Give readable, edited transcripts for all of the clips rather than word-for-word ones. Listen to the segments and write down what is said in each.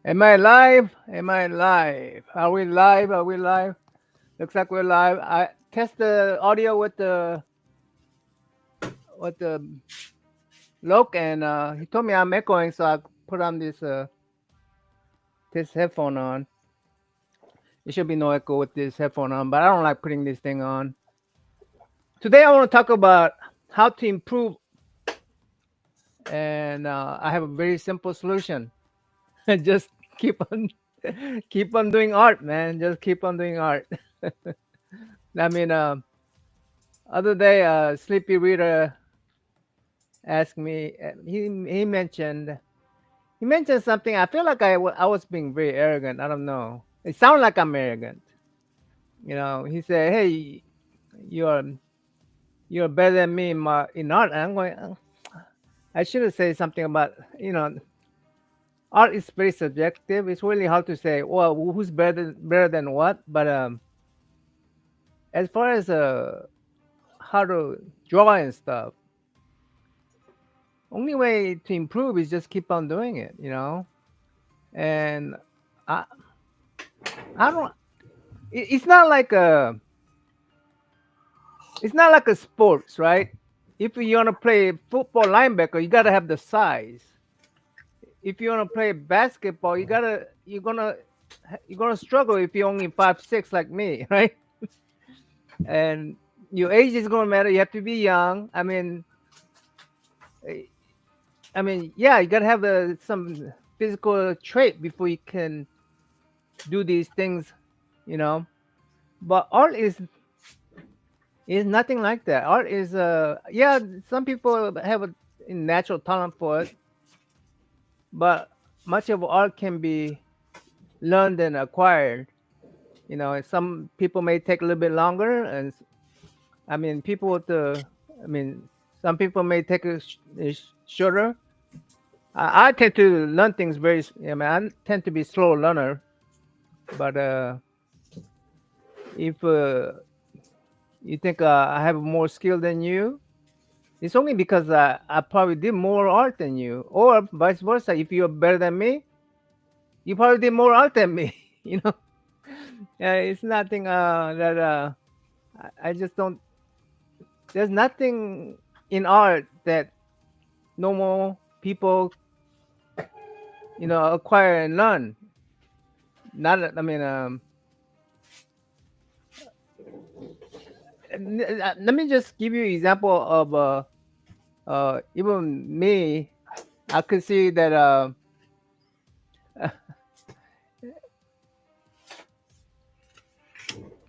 Am I live? Am I live? Are we live? Are we live? Looks like we're live. I test the audio with the Loc, and he told me I'm echoing, so I put on this headphone on. There should be no echo with this headphone on, but I don't like putting this thing on. Today I want to talk about how to improve, and I have a very simple solution. Just keep on keep on doing art, man. Just keep on doing art. I mean, other day, Sleepy Reader asked me. He mentioned something. I feel like I was being very arrogant. I don't know. It sounded like I'm arrogant. He said, "Hey, you're you're better than me in art." And I'm going. I should have said something about art is very subjective. It's really hard to say. Well, who's better than what? But as far as how to draw and stuff, only way to improve is just keep on doing it. And I I don't. It's not like a sports, right? If you want to play football linebacker, you gotta have the size. If you want to play basketball, you're gonna struggle if you're only 5'6" like me, right? And your age is gonna matter. You have to be young. Eh, yeah, you gotta have some physical trait before you can do these things, you know. But art is nothing like that. Art is yeah, some people have a natural talent for it, but much of art can be learned and acquired. Some people may take a little bit longer, and people with the, I mean, some people may take shorter. I tend to learn things I tend to be slow learner, but if you think I have more skill than you, it's only because I probably did more art than you, or vice versa. If you're better than me, you probably did more art than me. you know, it's nothing that I just don't. There's nothing in art that normal people, acquire and learn. Not, I mean, let me just give you an example of even me. I could see that.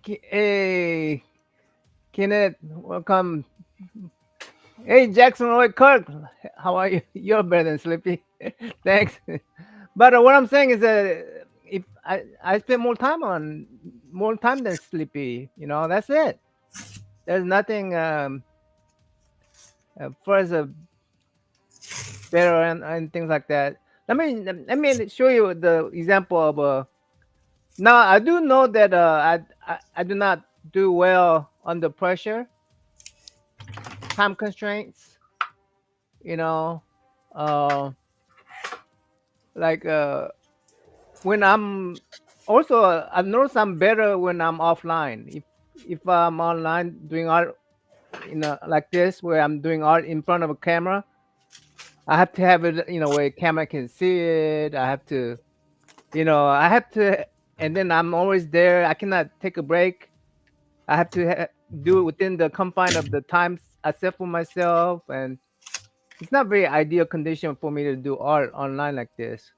Hey, Kenneth, welcome. Hey, Jackson Roy Kirk, how are you? You're better than Slippy. Thanks. But what I'm saying is that if I spend more time than Slippy, that's it. There's nothing further better and things like that. Let me show you the example of now I do know that I do not do well under pressure, time constraints. You know, uh, like when I'm also I've noticed I'm better when I'm offline. If I'm online doing art, like this where I'm doing art in front of a camera, I have to have it, where camera can see it. I have to, and then I'm always there. I cannot take a break. I have to do it within the confine of the times I set for myself, and it's not very ideal condition for me to do art online like this.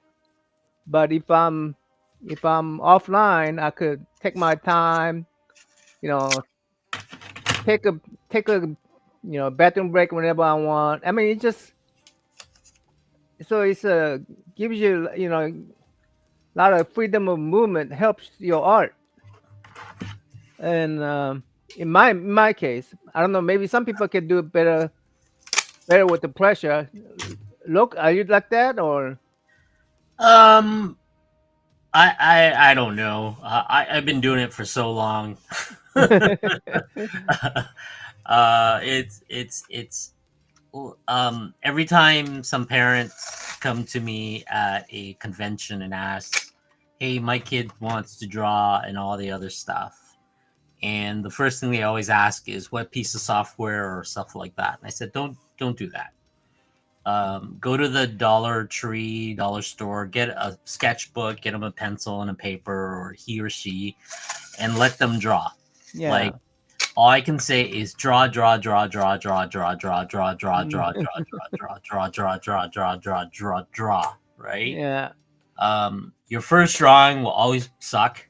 But if I'm offline, I could take my time, you know, take a bathroom break whenever I want. It just so it's gives you a lot of freedom of movement, helps your art. And in my case, I don't know. Maybe some people can do it better with the pressure. Look, are you like that or? Um, I don't know. I've been doing it for so long. It's every time some parents come to me at a convention and ask, "Hey, my kid wants to draw and all the other stuff." And the first thing they always ask is what piece of software or stuff like that. And I said, don't do that. Go to the Dollar Tree, dollar store, get a sketchbook, get them a pencil and a paper, or he or she, and let them draw. Like, Yeah. all I can say is draw, draw, draw, draw, draw, draw, draw, draw, draw, draw, draw, draw, draw, draw, draw, draw, draw, draw, draw, draw. Right? Yeah. Your first drawing will always suck.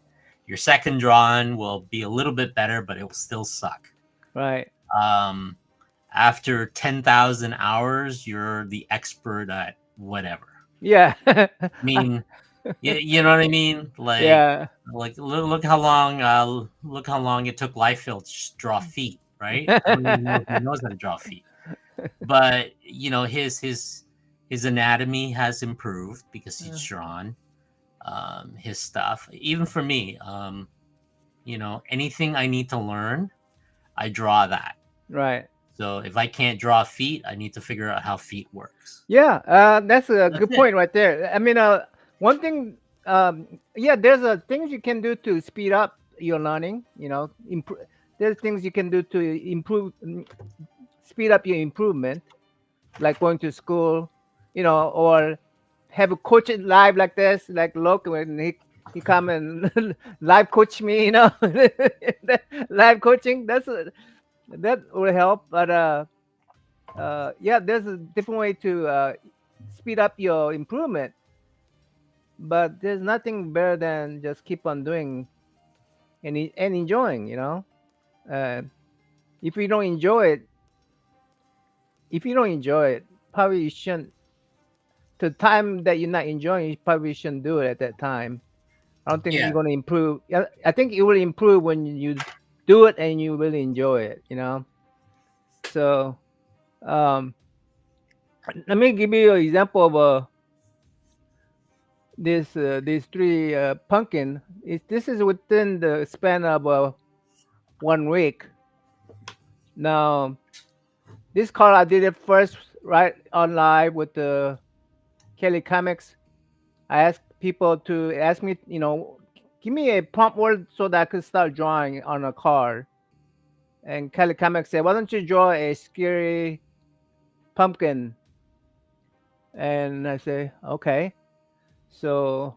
Your second drawing will be a little bit better, but it will still suck. Right. Um, After 10,000 hours, you're the expert at whatever. Yeah. I mean, you know what I mean? Yeah. Look how long it took Liefeld to just draw feet, right? I don't even know if he knows how to draw feet, but his anatomy has improved because he's drawn his stuff. Even for me, anything I need to learn, I draw that. Right. So if I can't draw feet, I need to figure out how feet works. Yeah, that's a That's good it. point right there. I mean, one thing, yeah, there's things you can do to speed up your learning. There's things you can do to speed up your improvement, like going to school, or have a coach it live like this, like Loc when he come and live coach me. Live coaching. That will help, but yeah, there's a different way to speed up your improvement, but there's nothing better than just keep on doing and enjoying. Uh, if you don't enjoy it, probably you shouldn't. The time that you're not enjoying, you probably shouldn't do it at that time. I don't think you're Yeah, going to improve. Yeah, I think it will improve when you do it and you really enjoy it. So um, let me give you an example of these three pumpkin. This is within the span of 1 week. Now, this call I did it first right on live with the Kelly Comics. I asked people to ask me, give me a prompt word so that I could start drawing on a card. And Kelly Comics said, "Why don't you draw a scary pumpkin?" And I say, "Okay." So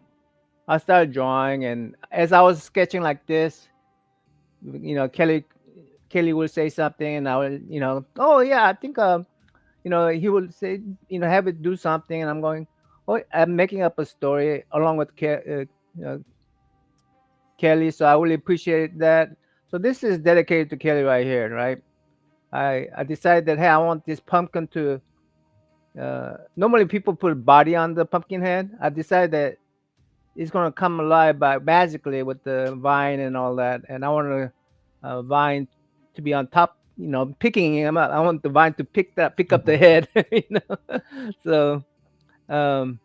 I started drawing, and as I was sketching like this, Kelly will say something, and I will, oh yeah, I think he will say, have it do something, and I'm going, oh, I'm making up a story along with Kelly, so I really appreciate that. So this is dedicated to Kelly right here, right? I decided that, hey, I want this pumpkin to. Normally people put body on the pumpkin head. I decided that it's gonna come alive by magically with the vine and all that, and I want the vine to be on top. Picking him up. I want the vine to pick up the head. So, um,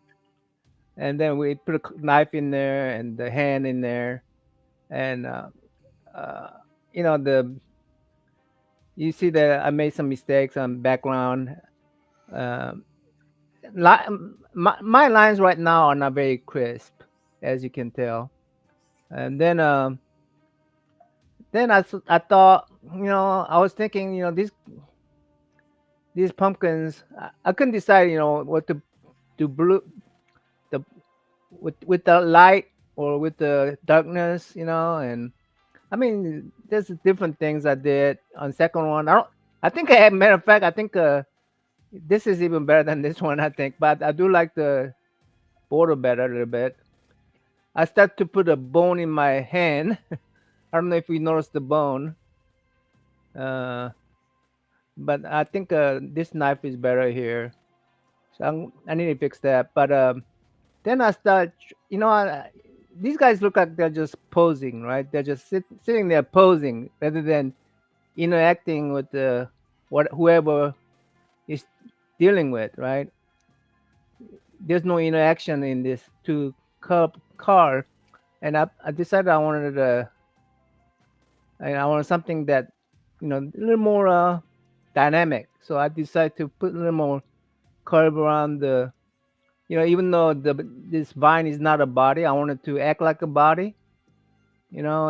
and then we put a knife in there and the hand in there, and uh, the you see that I made some mistakes on background. Um, my lines right now are not very crisp, as you can tell. And then I thought, I was thinking, these pumpkins, I couldn't decide, what to do, blue the with the light or with the darkness, and I mean, there's different things I did on second one. I think matter of fact, I think this is even better than this one, I think, but I do like the border better a little bit. I start to put a bone in my hand. I don't know if you noticed the bone, uh, but I think this knife is better here. So I need to fix that. But then I start, these guys look like they're just posing, right? They're just sitting there posing rather than interacting with whoever is dealing with, right? There's no interaction in this car, and I decided I wanted something that, a little more dynamic. So I decided to put a little more curve around even though this vine is not a body, I want it to act like a body, and uh,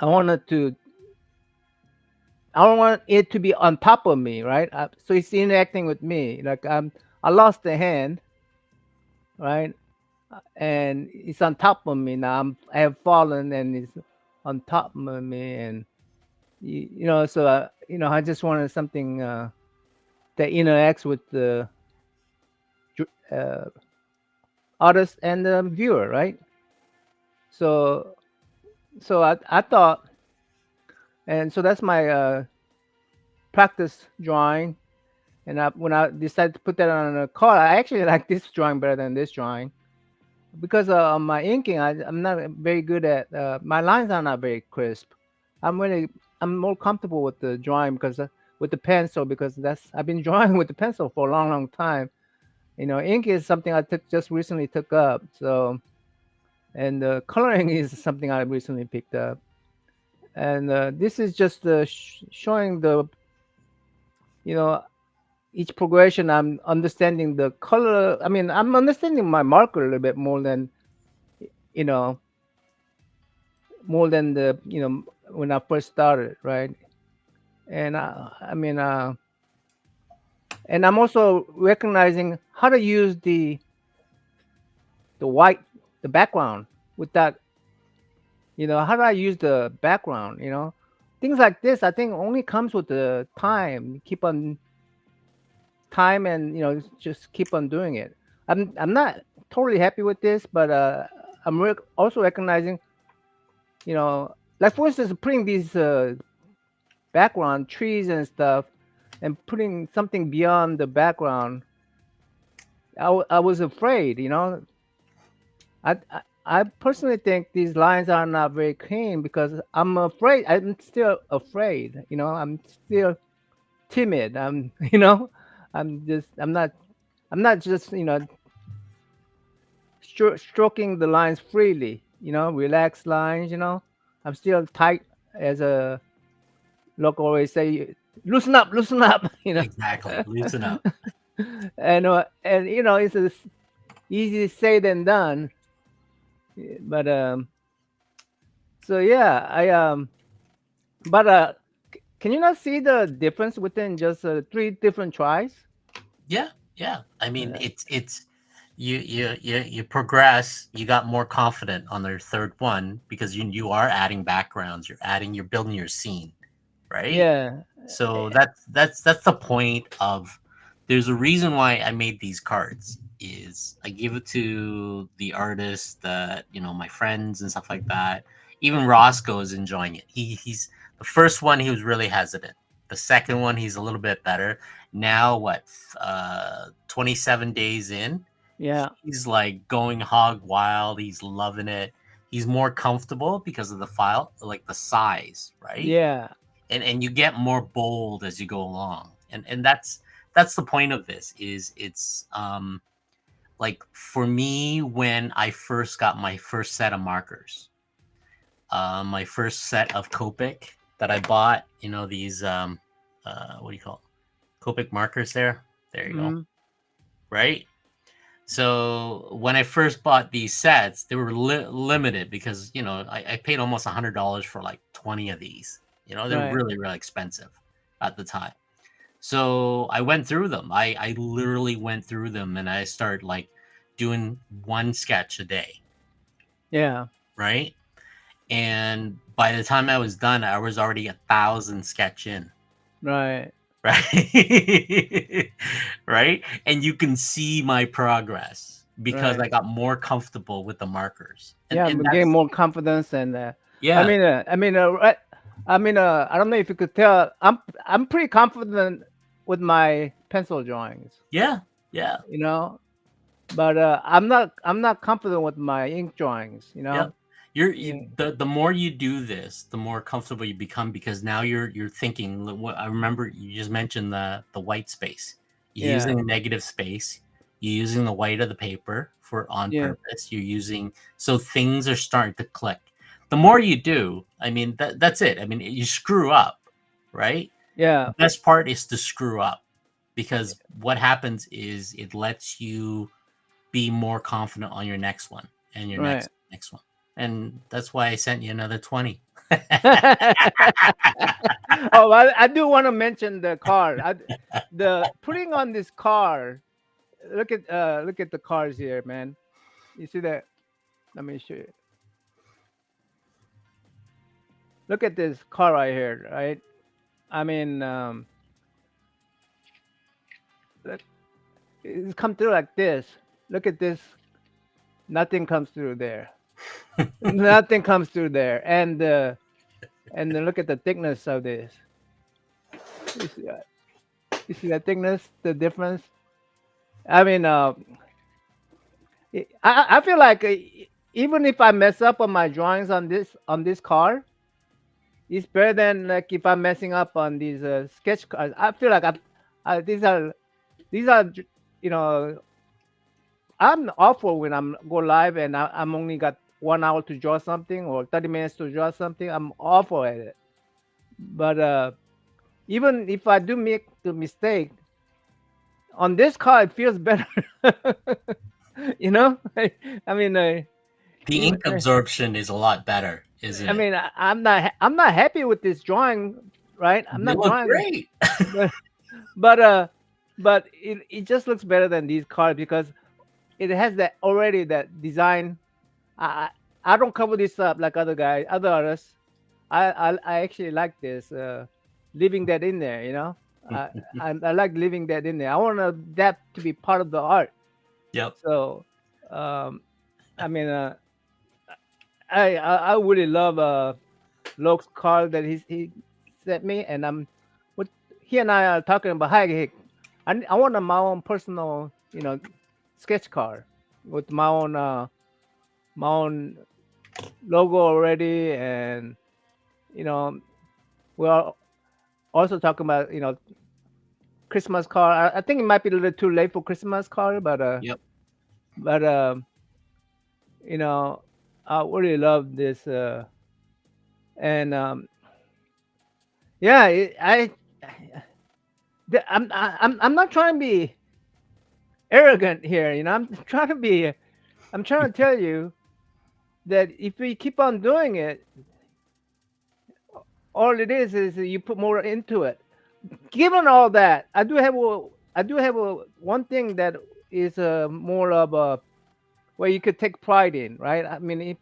I want it to, I don't want it to be on top of me, right? So it's interacting with me. Like I lost the hand, right? And it's on top of me now. I have fallen, and it's on top of me, and so I just wanted something that interacts with the uh, artist and the viewer, right? So I thought, and so that's my practice drawing. And when I decided to put that on a card, I actually like this drawing better than this drawing because on my inking, I'm not very good at my lines are not very crisp. I'm really I'm more comfortable with the drawing because with the pencil, because that's I've been drawing with the pencil for a long, long time. Ink is something I just recently took up. So, and coloring is something I recently picked up. And this is just showing you know each progression. I'm understanding the color. I mean, I'm understanding my marker a little bit more than you know more than the when I first started, right? And I mean, and I'm also recognizing how to use the white the background with that. How do I use the background? Things like this. I think only comes with the time. Keep on time, and just keep on doing it. I'm not totally happy with this, but I'm also recognizing, like for instance, putting these background trees and stuff, and putting something beyond the background. I was afraid. I personally think these lines are not very clean because I'm afraid. I'm still afraid. I'm still timid. I'm not just stroking the lines freely. Relaxed lines. I'm still tight, as a local always say, loosen up, loosen up. Exactly. Loosen up. And it's easy to say than done. But so yeah, I but can you not see the difference within just three different tries? Yeah, yeah. I mean, Uh, it's you progress. You got more confident on the third one because you are adding backgrounds. You're building your scene, right? yeah, So that's the point of. There's a reason why I made these cards. Is I give it to the artists that my friends and stuff like that. Even Roscoe is enjoying it. He's the first one. He was really hesitant. The second one, he's a little bit better. Now what? 27 days in, yeah, he's like going hog wild. He's loving it. He's more comfortable because of the file, like the size, right? yeah, And you get more bold as you go along, and that's the point of this. Is it's like for me when I first got my first set of markers, my first set of Copic that I bought, these what do you call it? Copic markers. There you go. mm, Right. So when I first bought these sets, they were limited because I paid almost $100 for like 20 of these. They're right, really really expensive at the time. So I went through them. I literally went through them and I started like doing one sketch a day, yeah, right? And by the time I was done, I was already 1,000 sketch in, right, right? Right? And you can see my progress because right, I got more comfortable with the markers. And yeah. and But gain that's more confidence, and yeah, right, I don't know if you could tell. I'm pretty confident with my pencil drawings. yeah, yeah, You know, but I'm not confident with my ink drawings. yeah. Yeah, The more you do this, the more comfortable you become because now you're thinking. I remember you just mentioned the white space. You're yeah, using negative space. You're using the white of the paper for on yeah, purpose. You're using so things are starting to click. The more you do, I mean that's it. I mean you screw up, right? yeah, The best part is to screw up because what happens is it lets you be more confident on your next one and your Right. next one. And that's why I sent you another 20. Oh, I do want to mention the car. The putting on this car. Look at the cars here, man. You see that? Let me show you. Look at this car right here, right? I mean, look, it's come through like this. Look at this. Nothing comes through there. Nothing comes through there. And then look at the thickness of this. You see that? You see that thickness? The difference. I mean, I feel like even if I mess up on my drawings on this car, it's better than like if I'm messing up on these sketch cards. I feel like these are you know I'm awful when I'm go live and I'm only got 1 hour to draw something or 30 minutes to draw something. I'm awful at it. But even if I do make the mistake on this car, it feels better. you know, I mean, The even, ink absorption is a lot better, isn't I it? mean, I'm not happy with this drawing, right? I'm You not look drawing, great. but but uh, but it just looks better than these cards because it has that already that design. I I don't cover this up like other guys, other artists. I actually like this, leaving that in there. You know, I I like leaving that in there. I want that to be part of the art. Yep. So, um, I mean, I really love Loc's card that he sent me, and what he and I are talking about. Hey, I want my own personal, sketch card with my own logo already, and you know, we're also talking about Christmas card. I think it might be a little too late for Christmas card, Yep. but you know, I really love this, and yeah, I'm not trying to be arrogant here. I'm trying to tell you that if we keep on doing it, all it is you put more into it. Given all that, I do have one thing that is more of a where you could take pride in, right? I mean, if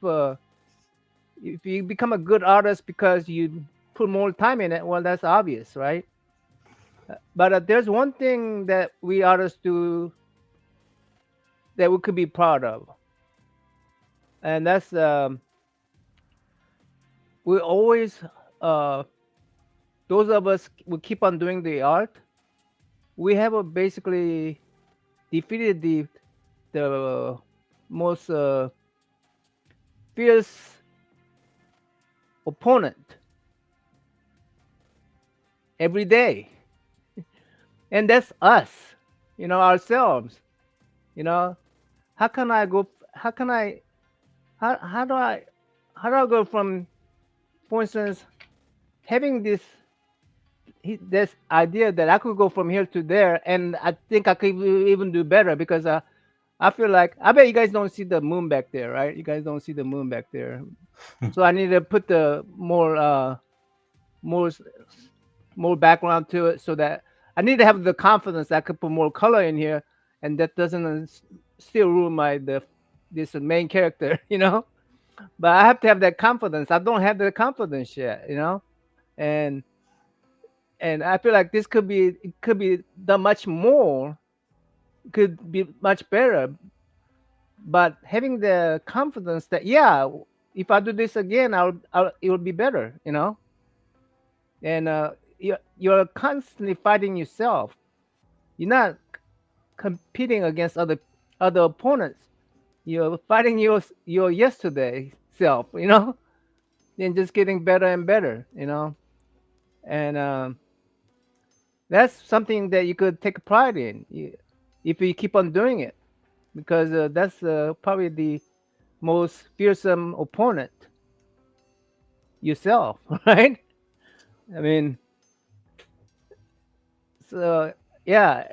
you become a good artist because you put more time in it, well, that's obvious, right? But there's one thing that we artists do that we could be proud of, and that's we always uh, those of us who keep on doing the art, we have basically defeated the most fierce opponent every day, and that's us, ourselves. You know, how can I go? How can I? How do I? How do I go from, for instance, having this idea that I could go from here to there, and I think I could even do better because I feel like I bet you guys don't see the moon back there, right? You guys don't see the moon back there, so I need to put the more s- more background to it so that I need to have the confidence that I could put more color in here, and that doesn't still ruin my the this main character, But I have to have that confidence. I don't have the confidence yet, and and I feel like this could be done much more, could be much better. But having the confidence that yeah, if I do this again, it will be better, And you're constantly fighting yourself. You're not competing against other opponents. You're fighting your yesterday self, and just getting better and better. And that's something that you could take pride in if you keep on doing it, because that's probably the most fearsome opponent yourself, right? I mean, so yeah,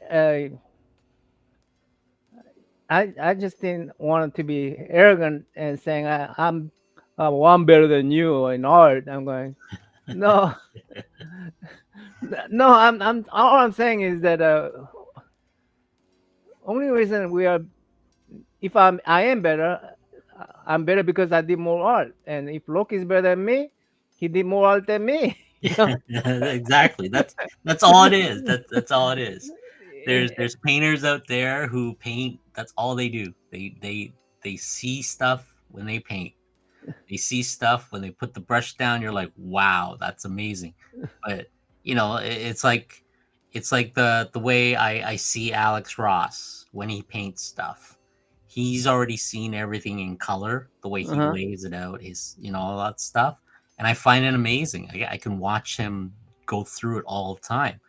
I just didn't want it to be arrogant and saying well, I'm better than you in art. I'm going, no, no. I'm all I'm saying is that only reason we are, if I am better, I'm better because I did more art. And if Loki is better than me, he did more art than me. You know. Exactly. That's all it is. That's all it is. There's painters out there who paint. That's all they do. They see stuff when they paint. They see stuff when they put the brush down. You're like, wow, that's amazing. But it's like the way I see Alex Ross when he paints stuff. He's already seen everything in color, the way he Uh-huh. lays it out, his all that stuff, and I find it amazing. I can watch him go through it all the time.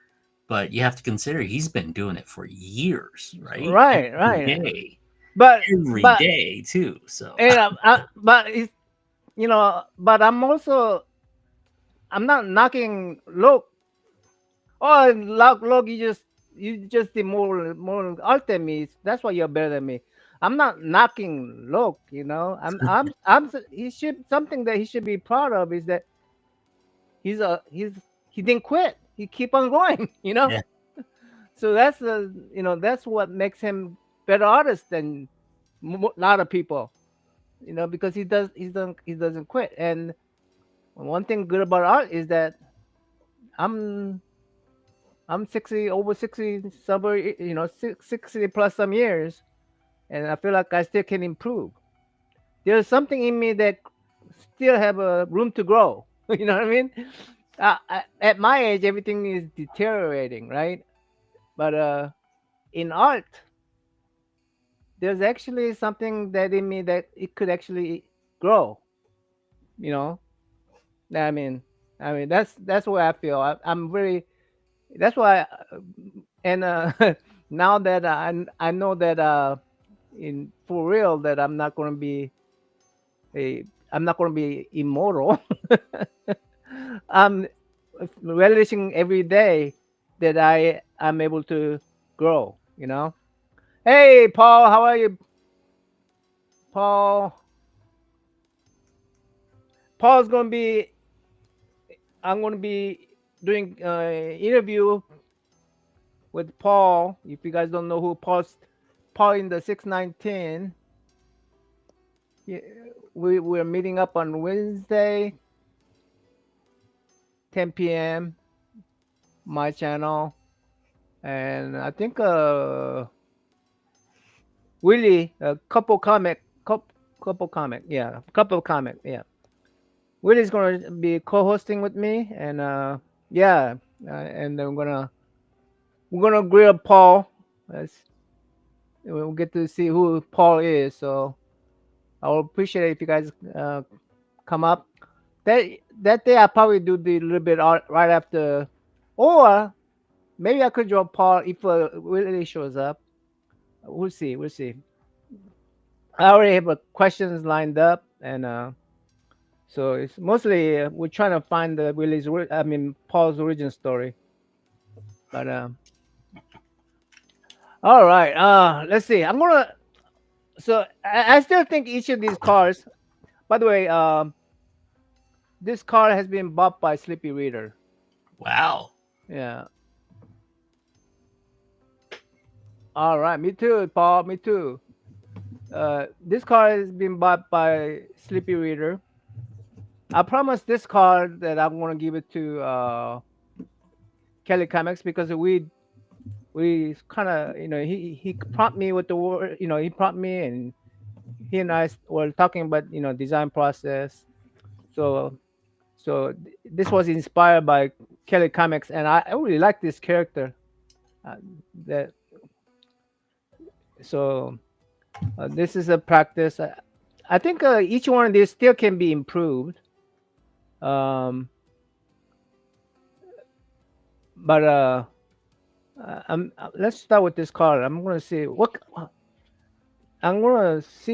But you have to consider he's been doing it for years, right? Right, right. But Every but day too. So and but it's, but I'm not knocking Look. Oh, Look, you just did more art than me. That's why you're better than me. I'm not knocking Look. He should, something that he should be proud of is that he didn't quit. He keep on going. yeah, So that's what makes him better artist than a lot of people. Because he doesn't quit. And one thing good about art is that I'm I'm 60, over 60, somewhere, 60 plus some years, and I feel like I still can improve. There's something in me that still have a room to grow. You know what I mean? At my age, everything is deteriorating, right? But in art, there's actually something that in me that it could actually grow. You know, I mean, that's where I feel. I'm very. That's why, and now that I know that in for real that I'm not going to be immortal. I'm relishing every day that I'm able to grow. Hey, Paul, how are you, Paul? Paul's going to be. I'm going to be doing interview with Paul. If you guys don't know who Paul in the 619. Yeah, we're meeting up on Wednesday, 10 p.m. my channel, and I think Willie, couple comic, yeah, couple comic, yeah. Willie's gonna be co-hosting with me, and yeah, and then we're gonna grill Paul. We'll get to see who Paul is. So I will appreciate it if you guys come up. That that day I probably do the little bit right after, or maybe I could draw Paul if Willie shows up. We'll see. We'll see. I already have questions lined up, and so it's mostly we're trying to find Paul's origin story. But all right. Let's see. I'm gonna. So I still think each of these cars. By the way, this car has been bought by Sleepy Reader. wow. Yeah. All right. Me too, Paul. Me too. This car has been bought by Sleepy Reader. I promise this car that I'm gonna give it to Kelly Comics because we kind of he prompt me with the word, he prompt me, and he and I were talking about design process. So this was inspired by Kelly Comics, and I really like this character. Uh, that so This is a practice. I think each one of these still can be improved. Um, but let's start with this card. I'm gonna see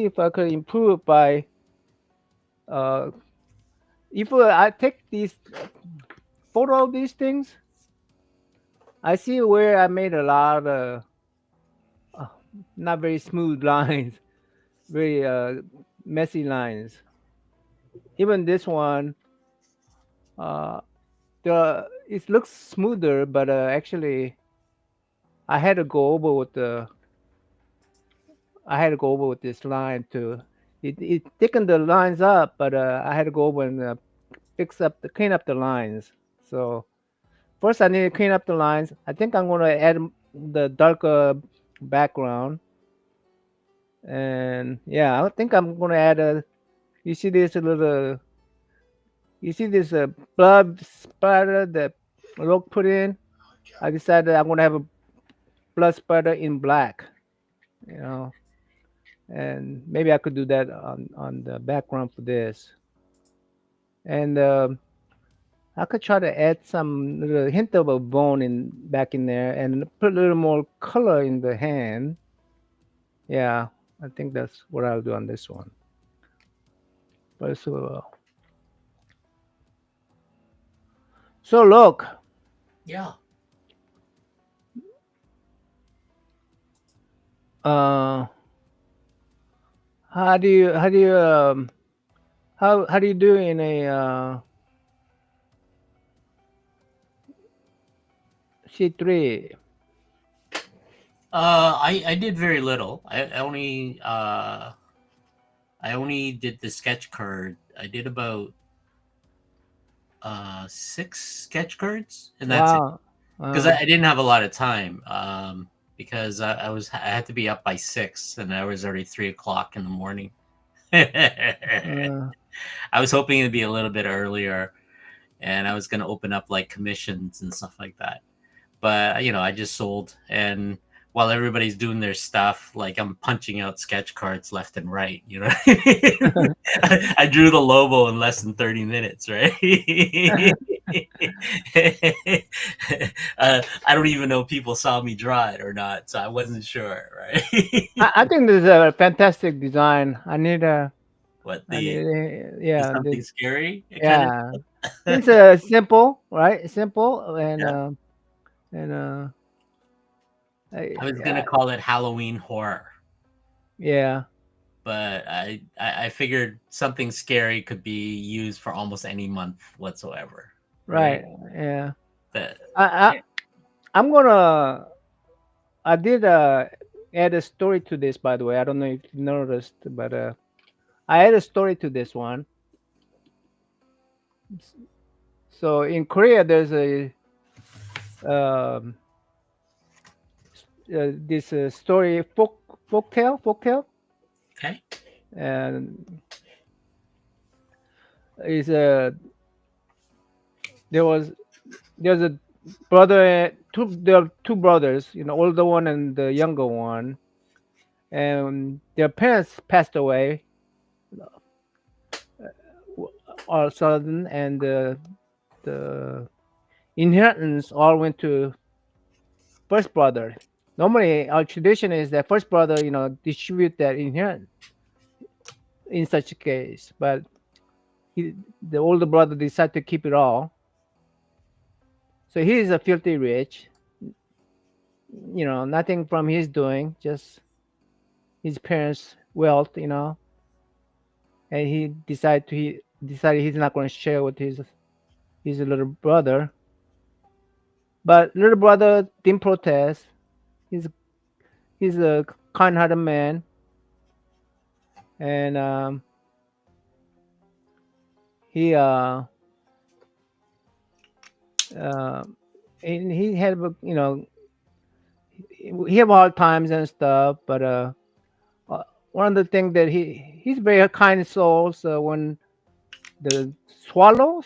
if I could improve by uh, if I take these photo of these things. I see where I made a lot of uh, not very smooth lines, very messy lines. Even this one, uh, the it looks smoother, but actually I had to go over with the I had to go over with this line to it thickened the lines up, but I had to go over and clean up the lines. So first I need to clean up the lines. I think I'm gonna add the darker background, and yeah, I think I'm gonna add a. You see this little. You see this blood splatter that Rogue put in. I decided I'm gonna have a blood splatter in black. You know, and maybe I could do that on the background for this. And I could try to add some little hint of a bone in back in there and put a little more color in the hand. Yeah, I think that's what I'll do on this one. But so look, Yeah. uh, how do you do in a C3? I did very little. I only did the sketch card. I did about six sketch cards, and that's it. Wow. Because Uh, I didn't have a lot of time. Because I had to be up by 6, and I was already 3 o'clock in the morning. I uh, was hoping it'd be a little bit earlier, and I was going to open up like commissions and stuff like that. But I just sold, and while everybody's doing their stuff, like I'm punching out sketch cards left and right. I drew the logo in less than 30 minutes, right? I don't even know if people saw me draw it or not, so I wasn't sure, right? I think this is a fantastic design. What I need, the yeah, something scary kind of. yeah. It's simple, right? Simple Yeah, and I was gonna yeah, call it Halloween horror, yeah, but I figured something scary could be used for almost any month whatsoever, right, right? yeah. That I, I I'm gonna. I did add a story to this, by the way. I don't know if you noticed, but I added a story to this one. So in Korea, there's a um, this story folk tale, okay, and is a there was there's a brother two there are two brothers, older one and the younger one, and their parents passed away all of a sudden, and the inheritance all went to first brother. Normally, our tradition is that first brother, distribute that inheritance in such a case, but the older brother decided to keep it all. So he is a filthy rich, nothing from his doing, just his parents' wealth, and he decided he's not going to share with his little brother. But little brother didn't protest. He's he's a kind-hearted man, and he uh, and he had he have hard times and stuff. But uh, one of the things that he's very kind soul. So when the swallow,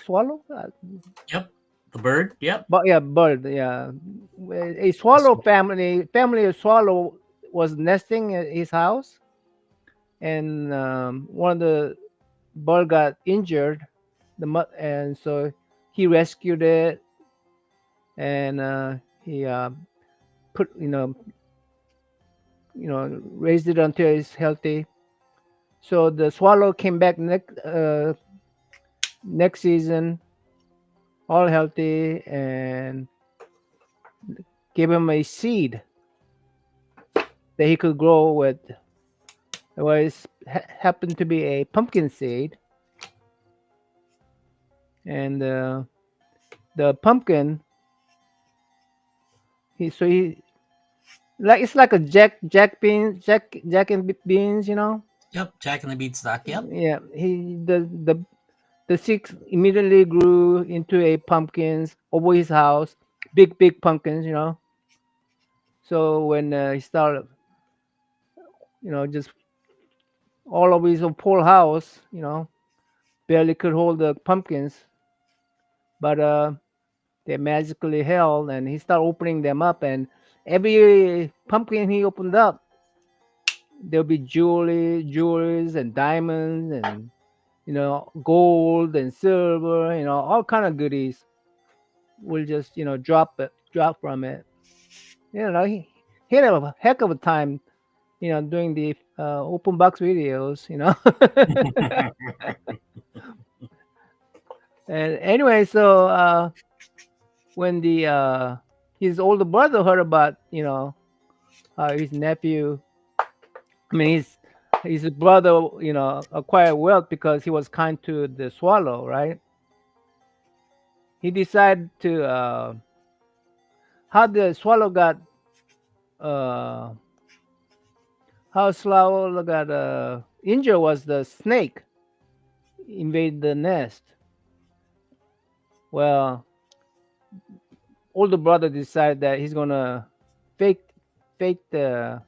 yep, the bird, yep, but yeah, bird, yeah, a the swallow swan. family of swallow was nesting at his house, and one of the bird got injured, and so he rescued it, and he put raised it until it's healthy. So the swallow came back next season, all healthy, and gave him a seed that he could grow with. It was happened to be a pumpkin seed, and the pumpkin. He like it's like a jack and beans, you know. Yep, Jack and the Beanstalk. Yep. Yeah, the seeds immediately grew into a pumpkins over his house, big pumpkins, you know. So when he started, just all over his whole house, barely could hold the pumpkins, but they magically held, and he started opening them up, and every pumpkin he opened up, there'll be jewelries and diamonds and gold and silver, all kind of goodies will just drop from it. He had a heck of a time, doing the open box videos. And anyway, so when the his older brother heard about his nephew, I mean his brother acquired wealth because he was kind to the swallow, right? He decided to how the swallow got uh how swallow got injured was the snake invade the nest. Well, older brother decided that he's gonna fake fake the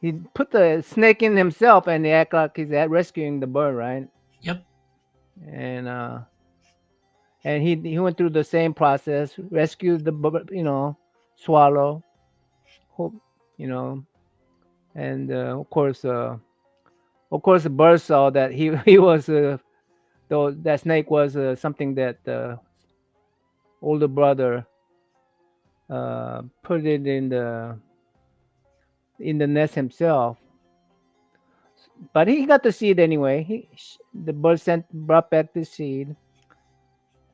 he put the snake in himself and he act like he's rescuing the bird, right? Yep. And he went through the same process, rescued the swallow, hope, you know, and of course the bird saw that he he was though that snake was something that older brother put it in the nest himself. But he got the seed anyway. The bird brought back the seed.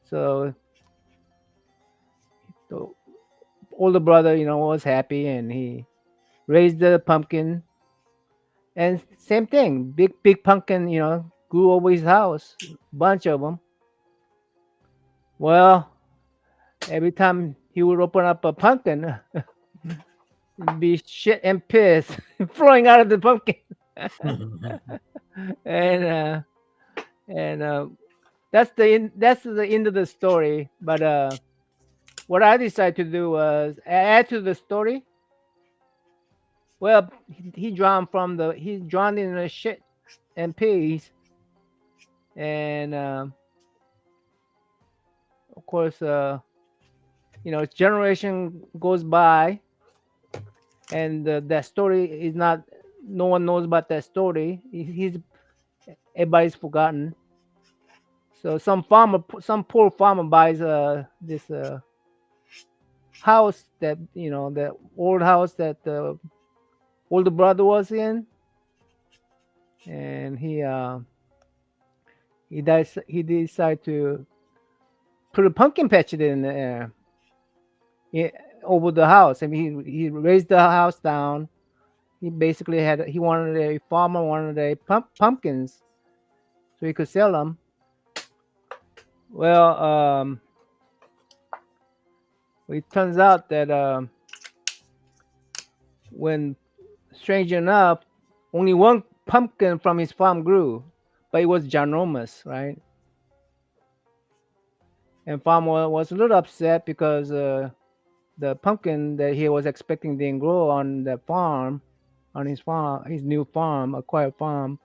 So the older brother, was happy and he raised the pumpkin. And same thing, big pumpkin, grew over his house, bunch of them. Well, every time he would open up a pumpkin, it'd be shit and piss flowing out of the pumpkin. and and that's the end of the story. But what I decided to do was add to the story. Well, he's drawn in the shit and piss, and of course, generation goes by, and that story is not. No one knows about that story. He's everybody's forgotten. So some poor farmer buys this house that the old house that the older brother was in, and he decided to put a pumpkin patch in there yeah, over the house. I mean, he raised the house down. He basically he wanted a farmer wanted a pumpkins so he could sell them. Well, it turns out that when strange enough, only one pumpkin from his farm grew, but it was ginormous, right? And farmer was a little upset because the pumpkin that he was expecting didn't grow on the farm, on his farm, his new farm, acquired farm.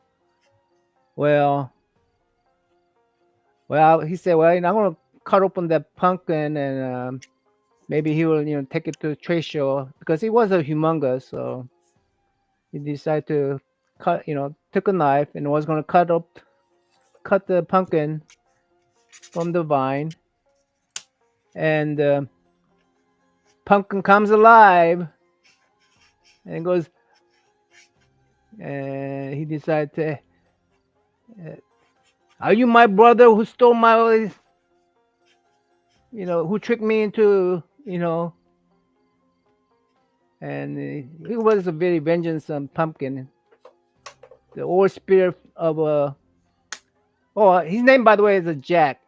Well, he said, well, I'm gonna cut open that pumpkin and maybe he will, take it to the trade show because it was a humongous. So he decided to took a knife and was gonna cut the pumpkin from the vine, and pumpkin comes alive and goes, and he decided to, are you my brother who stole my, who tricked me into you know, and he was a very vengeance pumpkin. The old spirit of a. Oh, his name, by the way, is a Jack.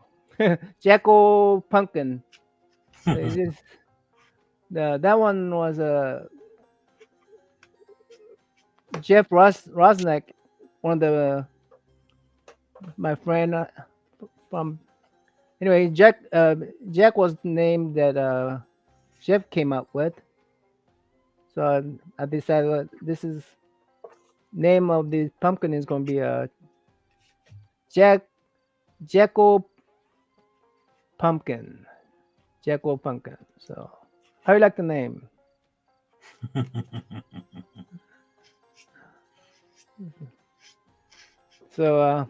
Jacko Pumpkin. So it is that one was Rosnick, one of the my friend from. Anyway, Jack was the name that Jeff came up with. So I decided this is name of the pumpkin is going to be Jack Jacko Pumpkin. Jacko Pumpkin. So how you like the name? So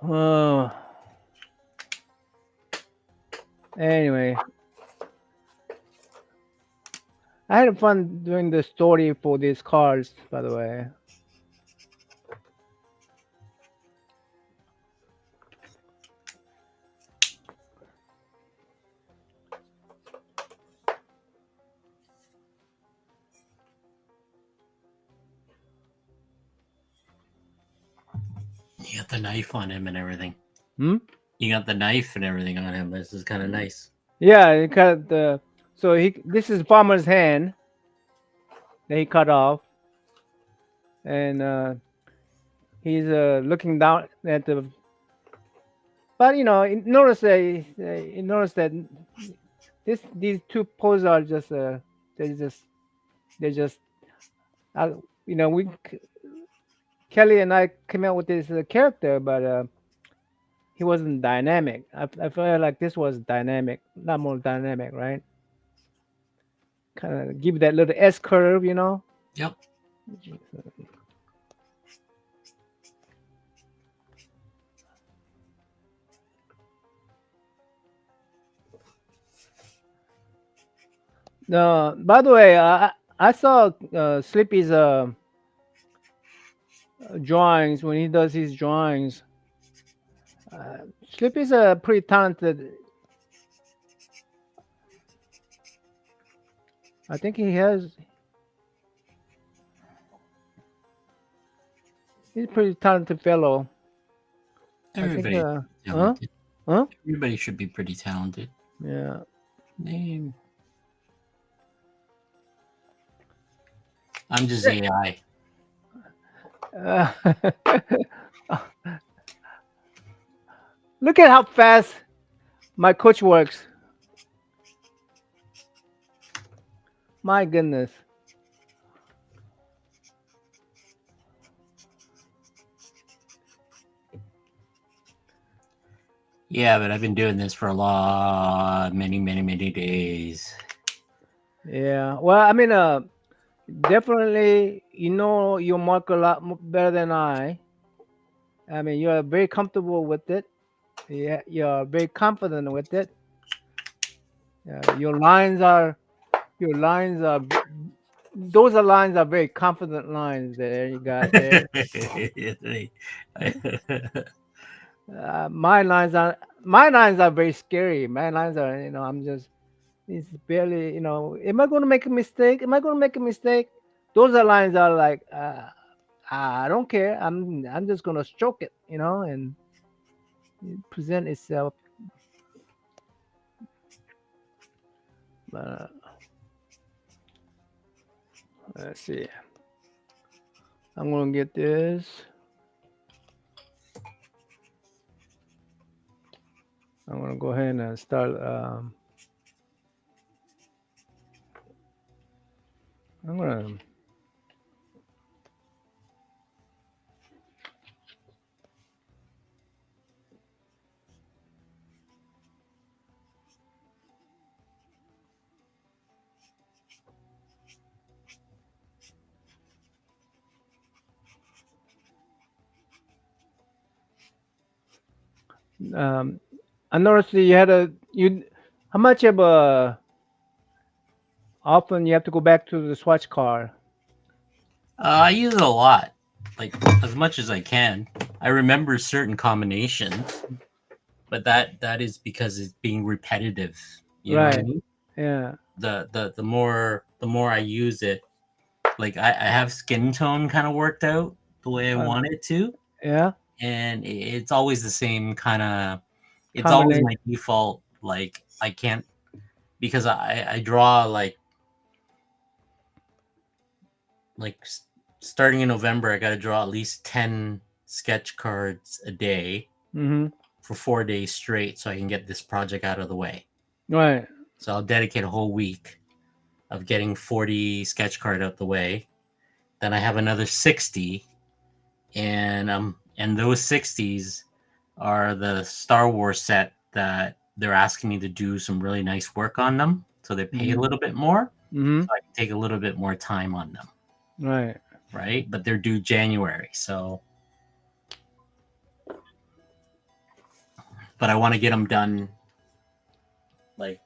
uh, anyway, I had fun doing the story for these cards. By the way, You got the knife on him and everything. hmm? You got the knife and everything on him. This is kind of nice. Yeah, it cut the. So he this is farmer's hand that he cut off, and he's looking down at the. But notice that you notice that these two poses are just they're just they're just uh, we Kelly and I came out with this character, but he wasn't dynamic. I felt like this was dynamic, not more dynamic, right? Kind of give that little S curve, Yep. By the way, I saw Slippy's drawings when he does his drawings. Slippy's a pretty talented. I think he has. He's a pretty talented fellow. I think. Everybody Huh? talented. Huh? Everybody should be pretty talented. Yeah. Name. I'm just AI. Uh, look at how fast my coach works. My goodness. Yeah, but I've been doing this for a lot, many days. Yeah. Well, I mean, definitely, your mark a lot better than I. I mean, you're very comfortable with it. Yeah, you're very confident with it. Your lines are, those are lines are very confident lines there you got there. My lines are very scary. My lines are, I'm just, it's barely, am I going to make a mistake? Am I going to make a mistake? Those are lines are like, I don't care. I'm just going to stroke it, and present itself. Uh, let's see. I'm going to get this. I'm going to go ahead and start. I'm going to. I noticed that how much of a often you have to go back to the swatch card. I use it a lot, like as much as I can. I remember certain combinations, but that is because it's being repetitive. You know what I Right. mean? Yeah. The more I use it, like I have skin tone kind of worked out the way I Uh, want it to, yeah. and it's always the same kind of. It's always Combination. my default. Like I can't because I draw like starting in November. I got to draw at least 10 sketch cards a day Mm-hmm. for 4 days straight, so I can get this project out of the way. Right. So I'll dedicate a whole week of getting 40 sketch card out the way. Then I have another 60, and those 60s are the Star Wars set that they're asking me to do some really nice work on them. So they pay a Mm-hmm. little bit more. Mm-hmm. So I can take a little bit more time on them, Right. right? But they're due January. So, but I want to get them done like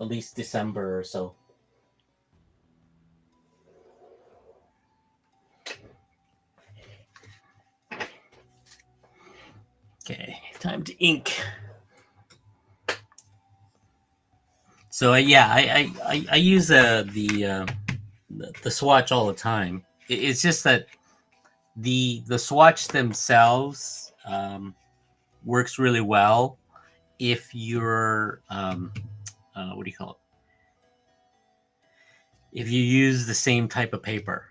at least December or so. Okay, time to ink. So yeah, I use the swatch all the time. It's just that the swatch themselves works really well if you're what do you call it? If you use the same type of paper,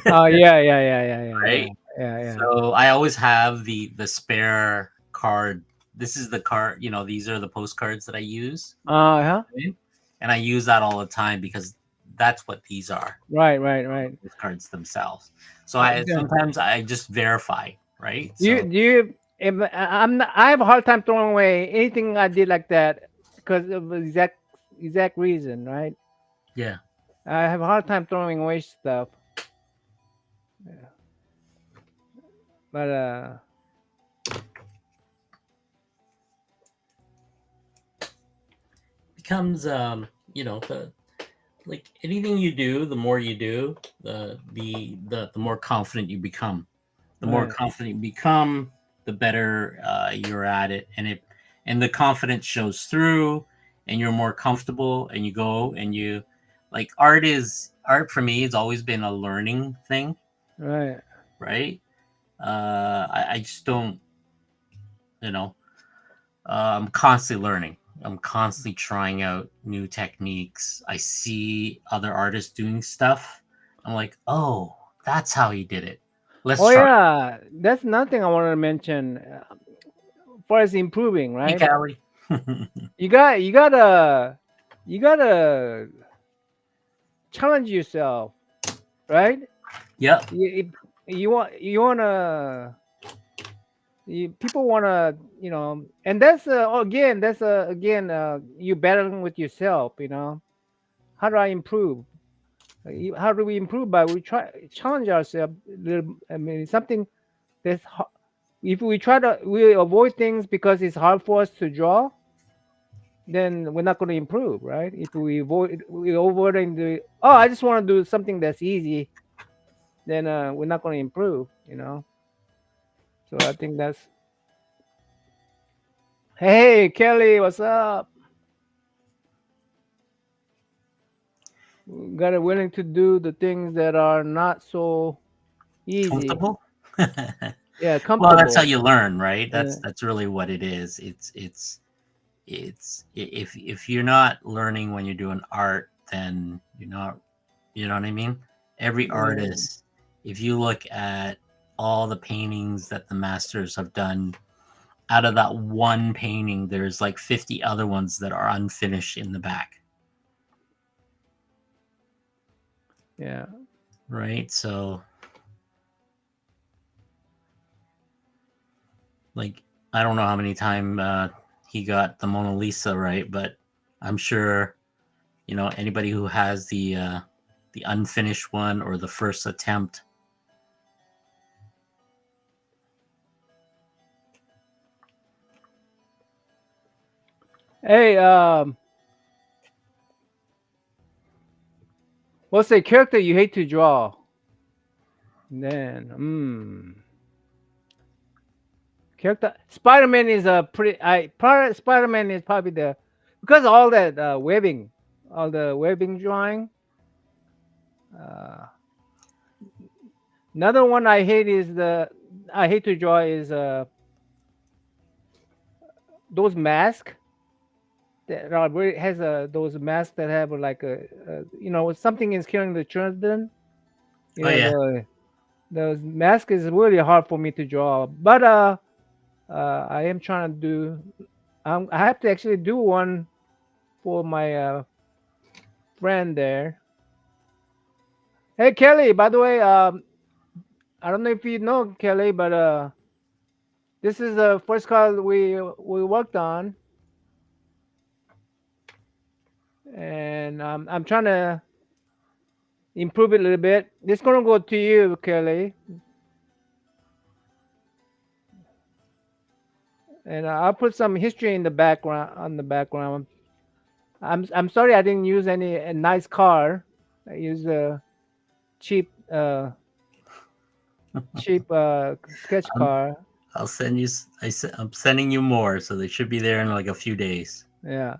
Oh yeah, yeah, yeah, yeah, yeah, yeah, right? yeah, yeah. So I always have the spare card. This is the card. These are the postcards that I use, Uh-huh. right? And I use that all the time because that's what these are. Right, right, right. Postcards themselves. So I Yeah. sometimes I just verify, right? You So do you? If, I'm not, I have a hard time throwing away anything I did like that because of the exact reason, right? yeah, I have a hard time throwing away stuff. Yeah. But becomes the like anything you do, the more you do, the more confident you become. The more right, confident you become, the better you're at it, and the confidence shows through, and you're more comfortable, and you go and you like art for me has always been a learning thing, right. right? I just don't, you know, I'm constantly learning. I'm constantly trying out new techniques. I see other artists doing stuff. I'm like, oh, that's how he did it. Let's Oh try. yeah, that's nothing I wanted to mention. For as improving, Hey, right? Callie. You gotta challenge yourself, right? Yep. You wanna people wanna and that's again you battling with yourself. How do I improve? How do we improve? By we try challenge ourselves. I mean, something that's if we try to we avoid things because it's hard for us to draw, then we're not going to improve, right? If we avoiding the I just want to do something that's easy, then we're not going to improve. So I think that's hey Kelly, what's up? Got to willing to do the things that are not so easy. Comfortable. Yeah, Well, that's how comfortable. you learn, right? That's Yeah, that's really what it is. If you're not learning when you're doing art, then you're not. You know what I mean? Every yeah, artist, if you look at all the paintings that the masters have done, out of that one painting, there's like 50 other ones that are unfinished in the back, yeah. right? So, like, I don't know how many times he got the Mona Lisa right, but I'm sure anybody who has the unfinished one or the first attempt. Hey, what's a character you hate to draw? Then, character. Spider-Man is a pretty. Spider-Man is probably the because all that webbing, all the webbing drawing. Uh, Another one I hate is the I hate to draw is those masks that are very has those masks that have like you know something is killing the children. You Oh know yeah. the mask is really hard for me to draw, but I am trying to do. I have to actually do one for my friend there. Hey Kelly, by the way, I don't know if you know Kelly, but this is the first card we worked on, and I'm trying to improve it a little bit. This gonna go to you, Kelly, and I'll put some history in the background on the background. I'm sorry I didn't use any a nice car. I used a cheap cheap sketch I'm, car. I'll send you. I'm sending you more, so they should be there in like a few days. Yeah,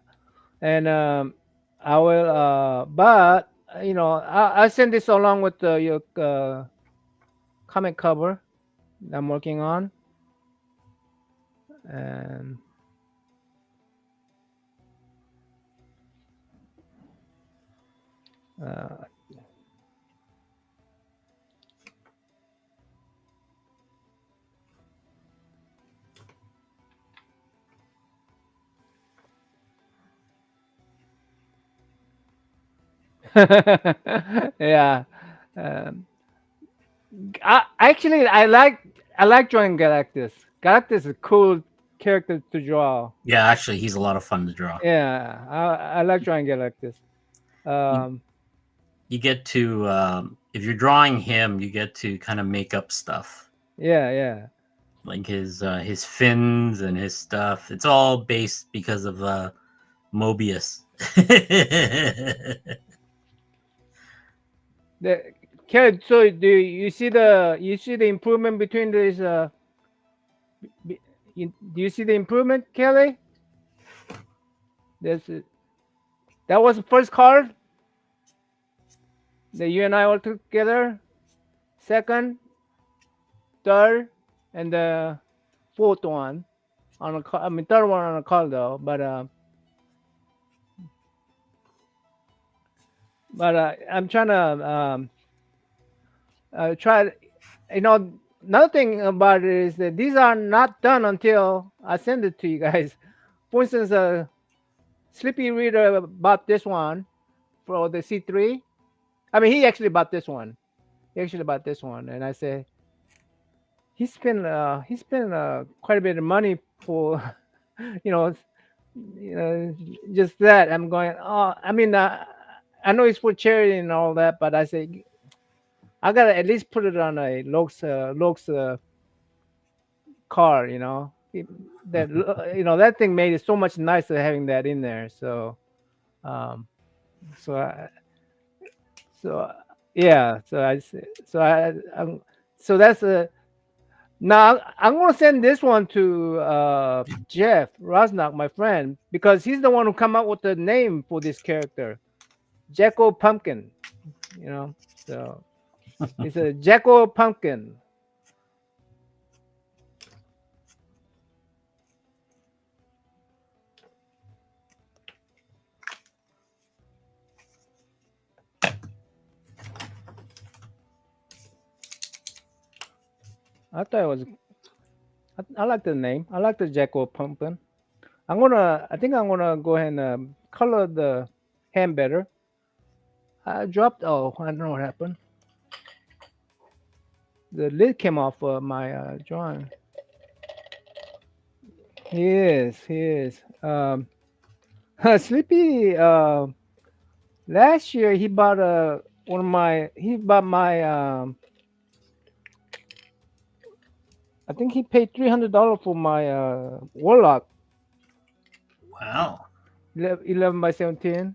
and I will. But you know, I send this along with your comic cover I'm working on, and uh, yeah. Um, I like drawing Galactus. Galactus is a cool character to draw. Yeah, actually, he's a lot of fun to draw. Yeah, I like drawing Galactus. You, Um, you get to if you're drawing him, you get to kind of make up stuff yeah, yeah. like his fins and his stuff. It's all based because of Mobius. The Kelly, so do you see the improvement between these? Be- do you see the improvement, Kelly? This that was the first card that you and I all took together. Second, third, and the fourth one on a I mean third one on a call though, but I'm trying to try. You know, another thing about it is that these are not done until I send it to you guys. For instance, Sleepy Reader bought this one for the C3. I mean, he actually bought this one. He actually bought this one, and I said he spent quite a bit of money for you know you know, just that. I'm going. Oh, I mean, I know it's for charity and all that, but I say I gotta at least put it on a Locs car. You know, that you know that thing made it so much nicer having that in there. Um, so I, so yeah, so so that's a now I'm gonna send this one to Jeff Rosnock, my friend, because he's the one who come up with the name for this character. Jacko Pumpkin, you know. So it's a Jacko Pumpkin. I thought it was. I like the name. I like the Jacko Pumpkin. I think I'm gonna go ahead and color the hand better. I dropped. Oh, I don't know what happened. The lid came off my drawing. He is. He is. Sleepy. Last year he bought one of my. He bought my. I think he paid $300 for my Warlock Wow. 11 by 17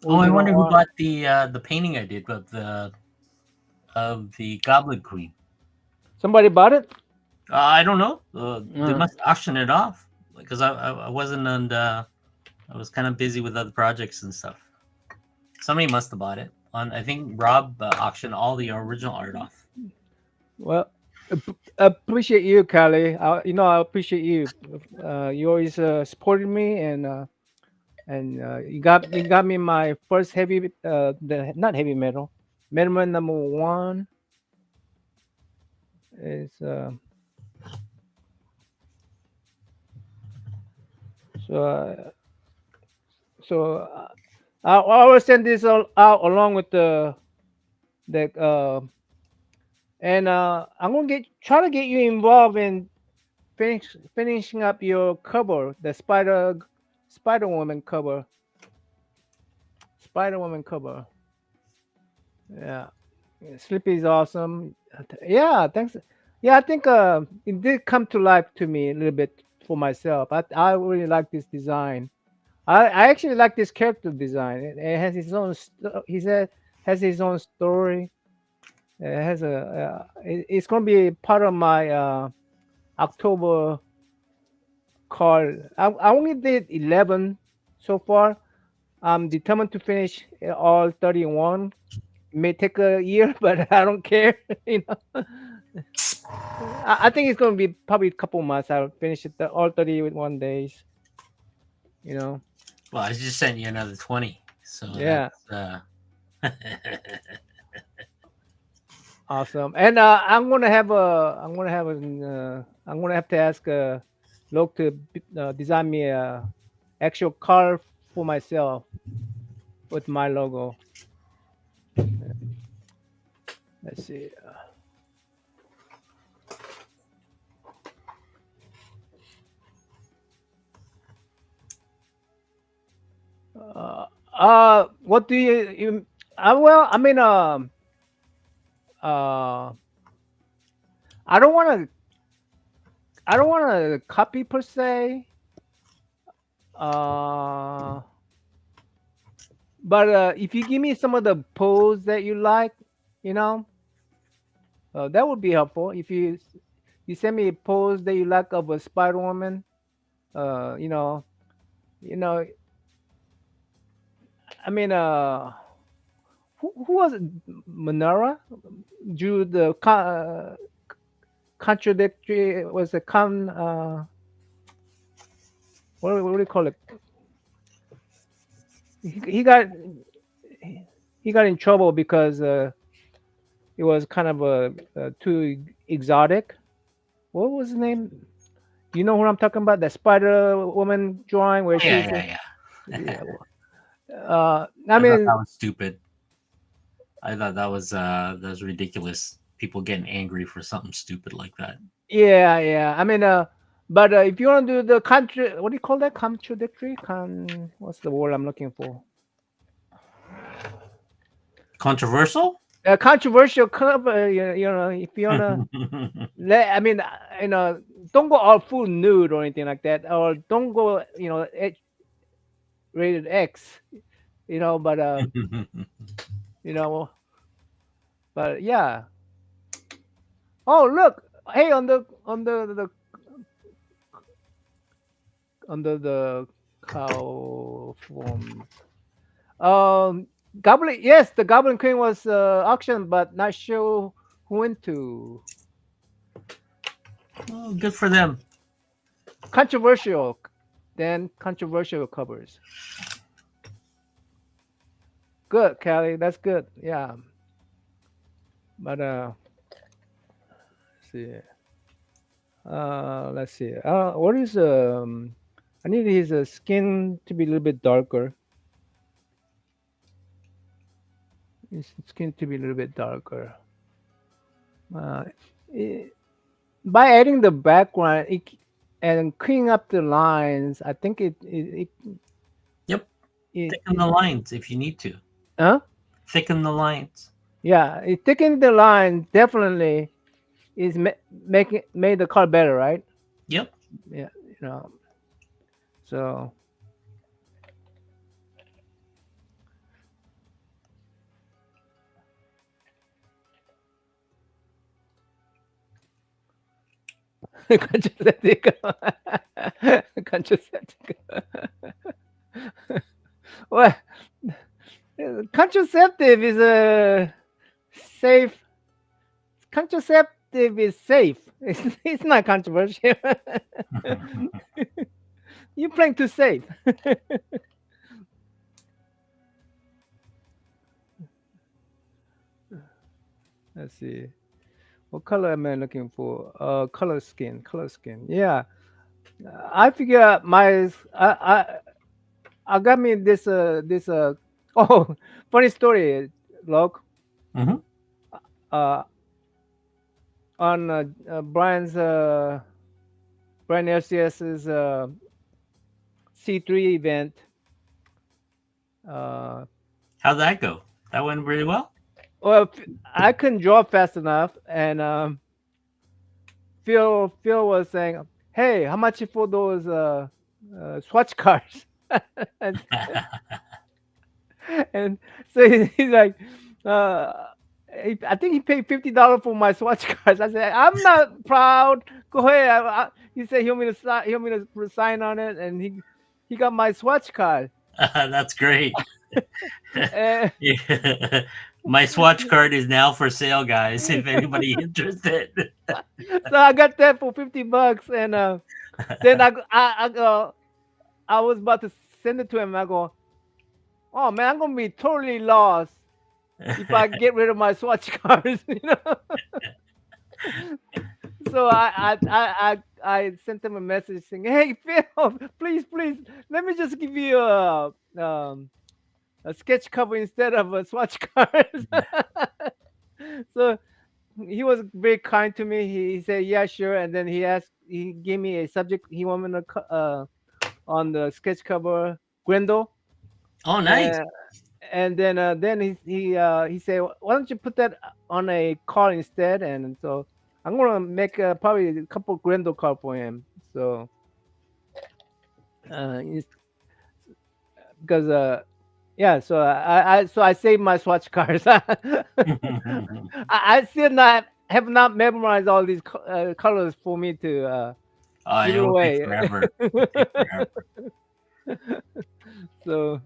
Oh, I original wonder who art. bought the painting I did of the Goblin Queen. Somebody bought it. I don't know. They Uh, must auction it off because I wasn't on. I was kind of busy with other projects and stuff. Somebody must have bought it. On I think Rob auctioned all the original art off. well, appreciate you, Kelly. I appreciate you. You always supported me, and you got me my first not heavy metal. Metal number one is so so I will send this all out along with the and I'm gonna get try to get you involved in finishing up your cover, the Spider Woman cover, Spider Woman cover. Yeah, yeah, Sleepy is awesome. Yeah, thanks. Yeah, I think it did come to life to me a little bit for myself. I really like this design. I actually like this character design. It has his own. He said has his own story. It has it's gonna be part of my October card. I only did 11 so far. I'm determined to finish all 31. It may take a year, but I don't care. you know, I think it's gonna be probably a couple months. I'll finish it all 31 days. You know, Well, I just sent you another 20, so yeah, that's awesome. And I'm gonna have to ask Loc to design me a actual car for myself with my logo. Let's see. Uh, what do you? Well, I mean, uh, I don't want to. I don't want to copy per se. Uh, but if you give me some of the pose that you like, you know, that would be helpful. If you send me a pose that you like of a Spider Woman, uh, you know, you know, I mean, who was it? Manara drew the contradictory was a what do you call it? He got he got in trouble because it was kind of too exotic. What was his name? You know what I'm talking about? The Spider Woman drawing where oh, yeah, she's yeah, yeah. yeah. I I thought mean, that was stupid. I thought that was ridiculous. People getting angry for something stupid like that. yeah, yeah. I mean, but if you want to do the what do you call that? Contradictory? What's the word I'm looking for? Controversial? Controversial cover. If you wanna I mean, don't go all full nude or anything like that, or don't go, rated X. But you know, but yeah. Oh, look! Hey, on the cow forms. Goblin. Yes, the Goblin Queen was auctioned, but not sure who went to. Oh, good for them. Controversial. Then controversial covers. Good, Callie. That's good. Yeah, but let's see. Let's see. What is I need his skin to be a little bit darker. His skin to be a little bit darker. Uh, eh, by adding the background and cleaning up the lines, I think Yep. Thicken it the lines if you need to. huh? Thicken the lines. Yeah, it thickening the line definitely is making made the car better, right? Yep. Yeah, so Contraceptive. Contraceptive. Well, contraceptive is a safe. Contraceptive is safe. It's not controversial. You're playing too safe. Let's see. What color am I looking for? Color skin. Color skin. Yeah. I figure out I got me this. Oh, funny story, Log. Hmm. Uh, on Brian LCS's C3 event. Uh, How'd that go? That went really well. well, I couldn't draw fast enough, and Phil was saying, "Hey, how much for those swatch cards?" and, and so he's like, uh, I think he paid $50 for my swatch cards. I said, "I'm not proud. Go ahead." He said he want me to put a sign on it, and he got my swatch card. That's great. And Yeah. My Swatch card is now for sale, guys. If anybody interested. so I got that for $50, and then I go. I was about to send it to him. I go, "Oh man, I'm gonna be totally lost if I get rid of my swatch cards." So I sent him a message saying, "Hey Phil, please let me just give you a sketch cover instead of a swatch cards." So he was very kind to me. He said, "Yeah, sure," and then he gave me a subject he wanted me to on the sketch cover, Grendel. Oh, nice. Uh, and then he said, "Why don't you put that on a card instead?" And so I'm gonna make probably a couple Grendel card for him. So because yeah, so I saved my swatch cards. I still not have not memorized all these colors for me to give It it will take away. forever. It will take forever. So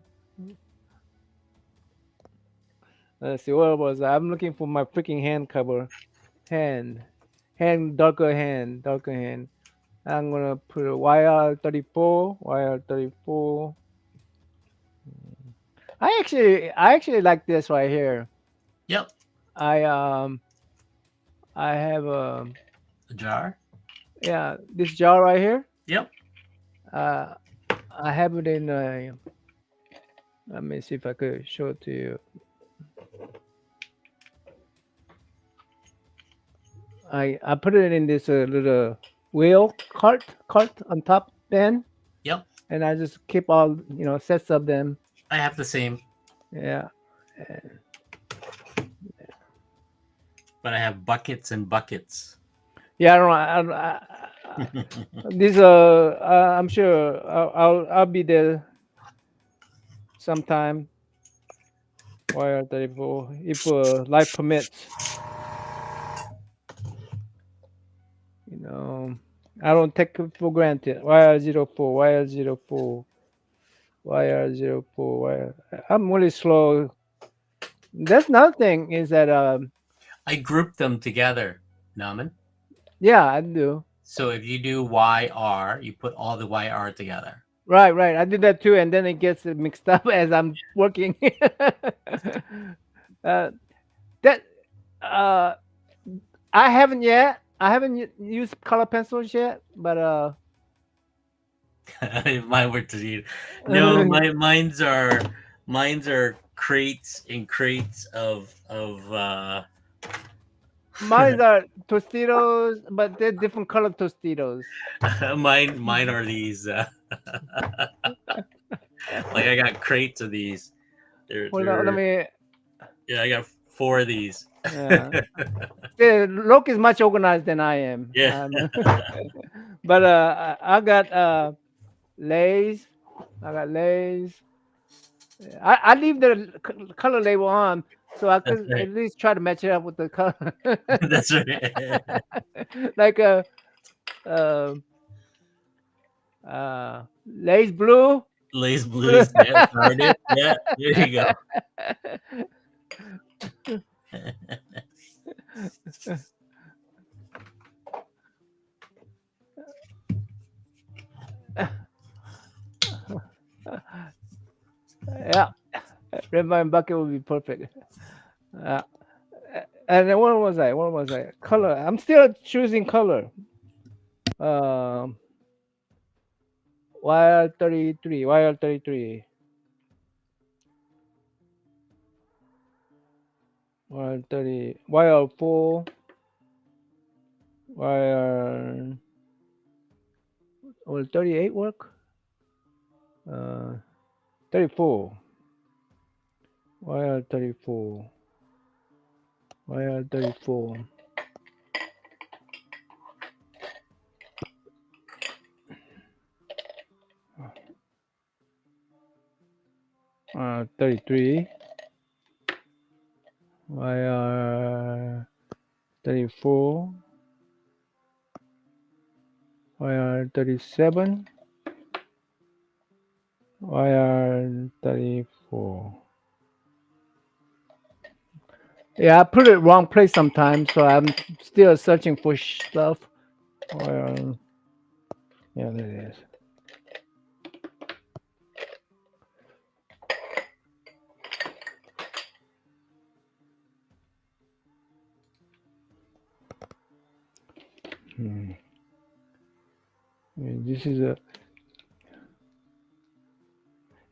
let's see what was I'm looking for my freaking hand cover. Hand, darker hand. I'm gonna put a YR34. I actually like this right here. Yep. I I have A jar. yeah, this jar right here. Yep. Uh, I have it in let me see if I could show it to you. I put it in this little wheel cart on top then, Yep. and I just keep all sets of them. I have the same, Yeah. but I have buckets and buckets. Yeah, these I'm sure I'll be there sometime. YR34 if life permits. You know, I don't take it for granted. YR04. I'm really slow. That's another thing is that I group them together, Naman. yeah, I do. So if you do YR, you put all the YR together. Right. I did that too, and then it gets mixed up as I'm working. uh, that uh, I haven't yet. I haven't used color pencils yet, but If mine were to see, no, mine's are crates and crates of mine are Tostitos, but they're different color Tostitos. mine are these like I got crates of these. Hold on, let They're me. yeah, I got four of these. Yeah, the Loc is much organized than I am. Yeah. But I got Lay's. I got Lay's. I leave the color label on so I That's could right. at least try to match it up with the color. That's right. Like uh, lace blue. Lace blues. Yeah, found it. Yeah, there you go. Yeah, red wine bucket would be perfect. Uh, and then what was I? What was I? Color. I'm still choosing color. Um, YL 33. YL 33. YL 30. YL 4. YL. Will 38 work? 34. YL 34. YL 34. 33. YL 34. YL 37. YL 34. Yeah, I put it wrong place sometimes, so I'm still searching for stuff. YL, yeah, there it is. Hmm. Yeah, this is a.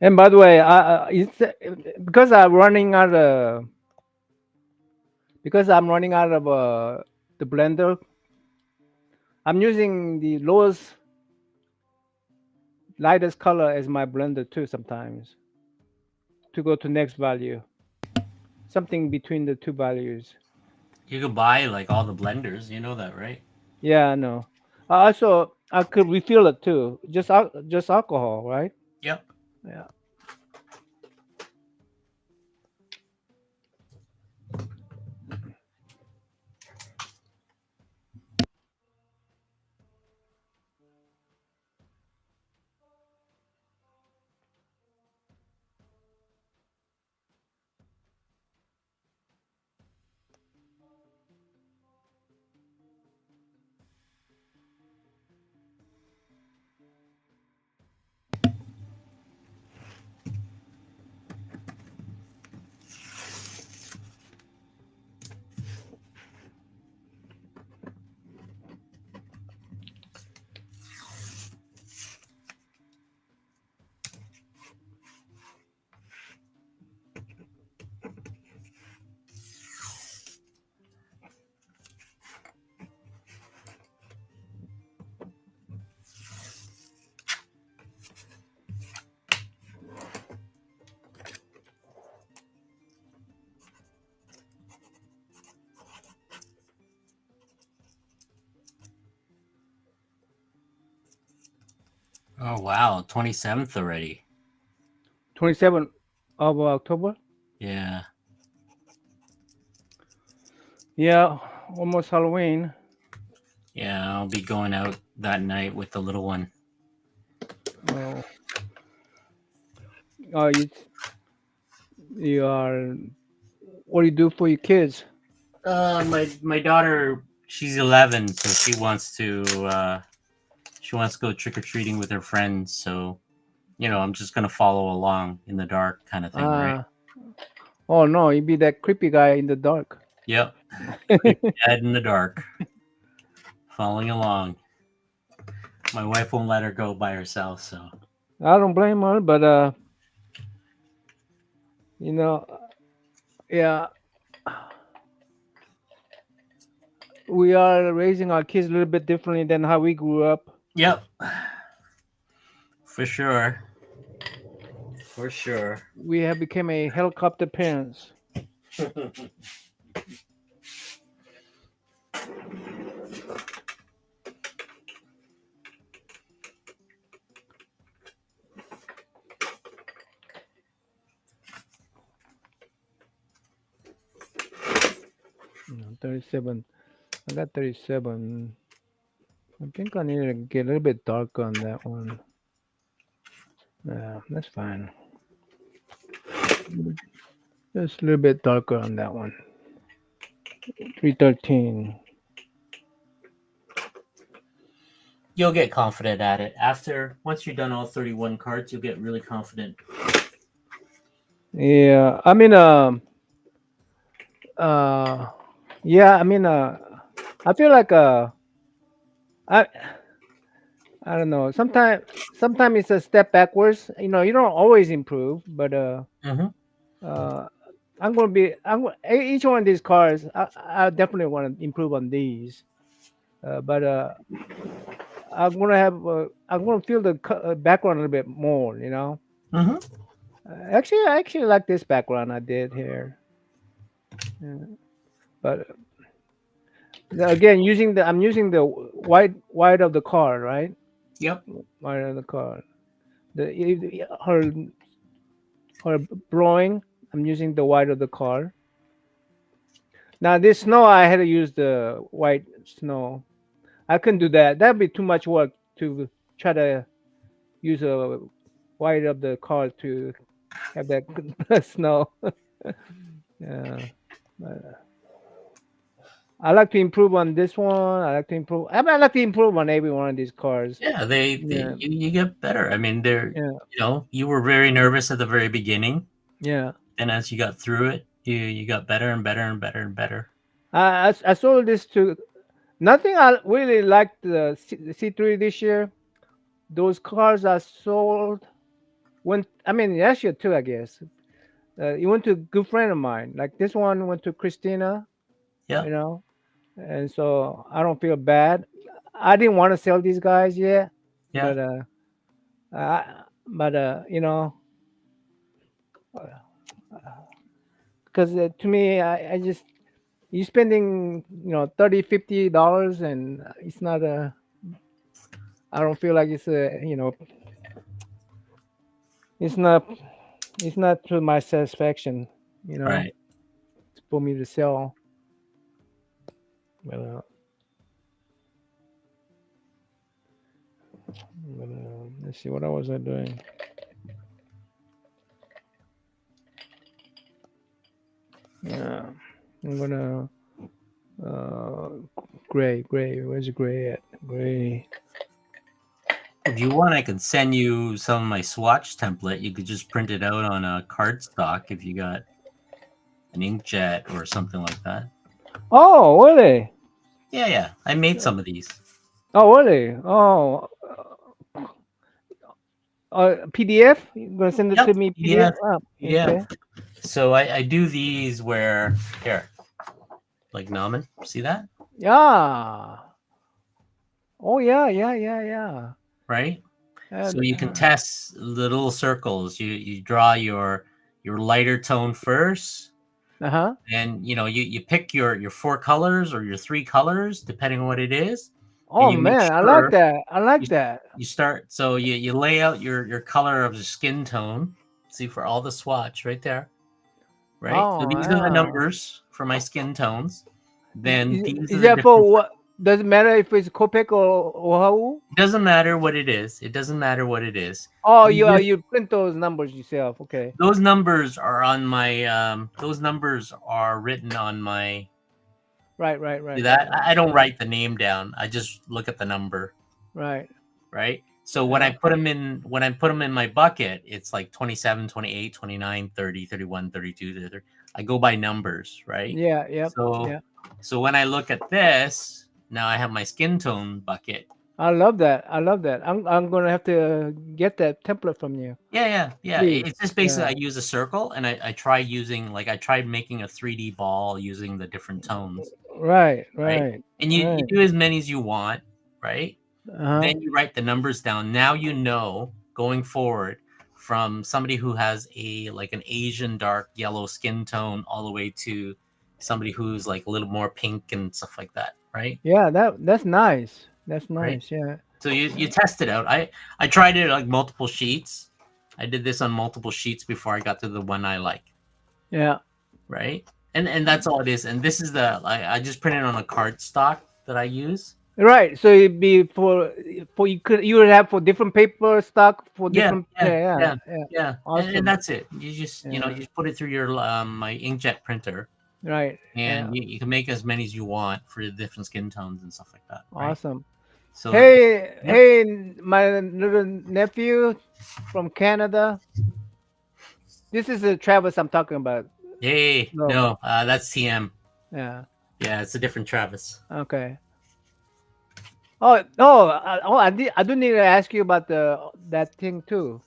And by the way, it's because I'm running out of the blender. I'm using the lowest lightest color as my blender too sometimes to go to next value. Something between the two values. You could buy like all the blenders. You know that, right? Yeah, I know. Also, I could refill it too. Just alcohol, right? Yep. Yeah. Oh wow, 27th already. 27th of October. Yeah. Yeah, almost Halloween. Yeah, I'll be going out that night with the little one. Oh, oh, you are. What do you do for your kids? My daughter, she's 11, so she wants to go trick or treating with her friends. So I'm just gonna follow along in the dark, kind of thing, right? Ah, oh no, you be that creepy guy in the dark. Yep. Creepy dad in the dark, following along. My wife won't let her go by herself, so. I don't blame her, but you know, yeah, we are raising our kids a little bit differently than how we grew up. Yep. For sure. For sure. We have become a helicopter parents. 37. I got 37. I think I need to get a little bit darker on that one. Yeah, that's fine. Just a little bit darker on that one. 313. You'll get confident at it. After once you're done all 31 cards, you'll get really confident. Yeah, I mean, uh, yeah, I mean, I feel like, I, I don't know. Sometimes it's a step backwards. You know, you don't always improve, but Mm-hmm. uh, each one of these cars. I definitely want to improve on these, but I'm gonna feel the background a little bit more. You know, Mm-hmm. I actually like this background I did here, yeah. But again, I'm using the white of the car, right? Yep. White of the car. Her blowing. I'm using the white of the car. Now this snow, I had to use the white snow. I couldn't do that. That'd be too much work to try to use a white of the car to have that snow. Yeah. But I like to improve on this one. I like to improve. I like to improve on every one of these cars. Yeah, Yeah. you get better. I mean, Yeah. you were very nervous at the very beginning, Yeah. and as you got through it, you got better and better and better and better. I sold this to nothing. I really liked the C3 this year. Those cars are sold when I mean last year too, I guess. It went to a good friend of mine. Like this one went to Christina, Yeah, you know, and so I don't feel bad. I didn't want to sell these guys yet, yeah, but but you know, because to me, I just you spending $30-$50 and it's not a. I don't feel like it's a it's not it's not to my satisfaction, you know, right. for me to sell. But, let's see, what was I doing? Yeah, I'm gonna uh gray. Where's gray at? Gray. If you want, I can send you some of my swatch template. You could just print it out on a cardstock if you got an inkjet or something like that. Oh, really? Yeah, yeah. I made some of these. Oh, really? Oh, PDF? You gonna send it Yep. to me PDF? PDF. Oh, PDF. okay. So I do these where here, like Namen. See that? Yeah. Oh, yeah. Right? So And you can test the little circles. You draw your lighter tone first, uh-huh. and you pick your four colors or your three colors, depending on what it is, and Oh you make man, I like sure that. I like you that. you start. So you lay out your color of the skin tone. See for all the swatch right there, right? So Oh, these are the yeah. numbers for my skin tones. Then these are Is the that for different. what? Does it matter if it's Kopek or Oahu? It doesn't matter what it is. It doesn't matter what it is. Oh, You just you print those numbers yourself. Okay. those numbers are on my those numbers are written on my see that I don't Yeah. write the name down. I just look at the number, Right. right? So Yeah. when I put them in my bucket, it's like 27, 28, 29, 30, 31, 32, 33. I go by numbers, right? Yeah. Yep. So Yeah. so when I look at this, now I have my skin tone bucket. I love that. I love that. I'm gonna have to get that template from you, Yeah, yeah, yeah. please. It's just basically Yeah. I use a circle and I try using like I tried making a 3D ball using the different tones, Right. right? Right. And you Right. do as many as you want, right? Uh-huh. Then you write the numbers down. Now you know going forward from somebody who has a like an Asian dark yellow skin tone all the way to somebody who's like a little more pink and stuff like that, right? Yeah. That's nice. That's Right. nice. Yeah. So you test it out. I tried it like multiple sheets. I did this on multiple sheets before I got to the one I like, Yeah. right? And that's all it is. And this is the I just printed on a card stock that I use. Right. So it'd be for you would have for different paper stock for Yeah, different. yeah, Yeah, yeah, yeah, yeah. yeah, and Awesome. that's it. You just you Yeah. just put it through your my inkjet printer, Right. and Yeah. you can make as many as you want for the different skin tones and stuff like that, right? Awesome. So, Hey, yep. hey, my little nephew from Canada. This is the Travis I'm talking about. Hey, No. no, that's TM. Yeah. Yeah, it's a different Travis. Okay. Oh, oh, I do need to ask you about the that thing too.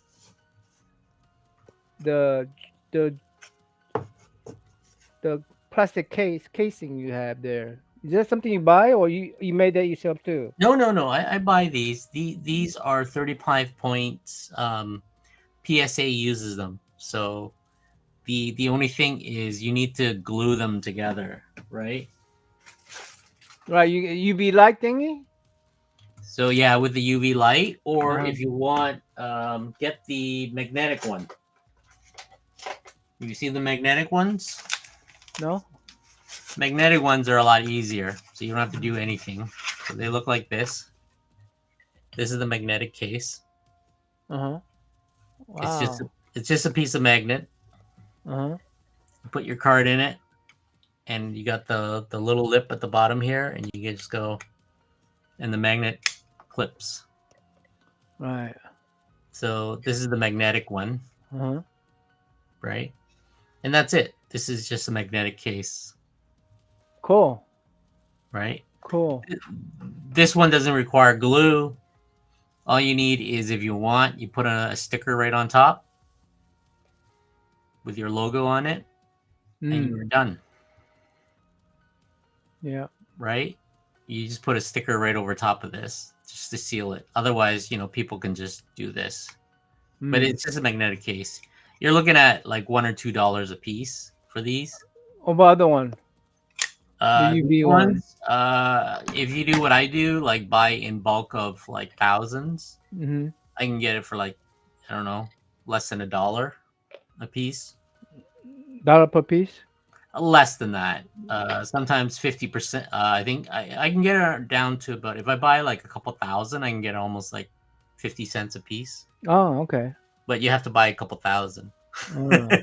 The the the plastic casing you have there. Is that something you buy or you made that yourself too? No, no, no. I buy these. These are 35 points. PSA uses them. So the only thing is you need to glue them together, right? Right, you be like thingy? So yeah, with the UV light, or Uh-huh. if you want, get the magnetic one. You see the magnetic ones? No? Magnetic ones are a lot easier, so you don't have to do anything. So they look like this. This is the magnetic case. Uh-huh. It's just Wow. it's just a piece of magnet. Uh-huh. You put your card in it, and you got the little lip at the bottom here, and you can just go, and the magnet clips. Right. So this is the magnetic one, Uh-huh. right? And that's it. This is just a magnetic case, Cool. right? Cool. This one doesn't require glue. All you need is, if you want, you put a sticker right on top with your logo on it, and you're Mm. done, Yeah. right? You just put a sticker right over top of this just to seal it. Otherwise, people can just do this. But Mm. it's just a magnetic case. You're looking at like $1 or $2 a piece for these. What about the other one? The These UV one. ones, if you do what I do, like buy in bulk of like thousands, Mm-hmm. I can get it for like, I don't know, less than $1 a piece. Dollar per piece? Less than that. Sometimes 50%. I think I can get it down to about, if I buy like a couple thousand, I can get almost like 50 cents a piece. Oh, okay. But you have to buy a couple thousand. Uh,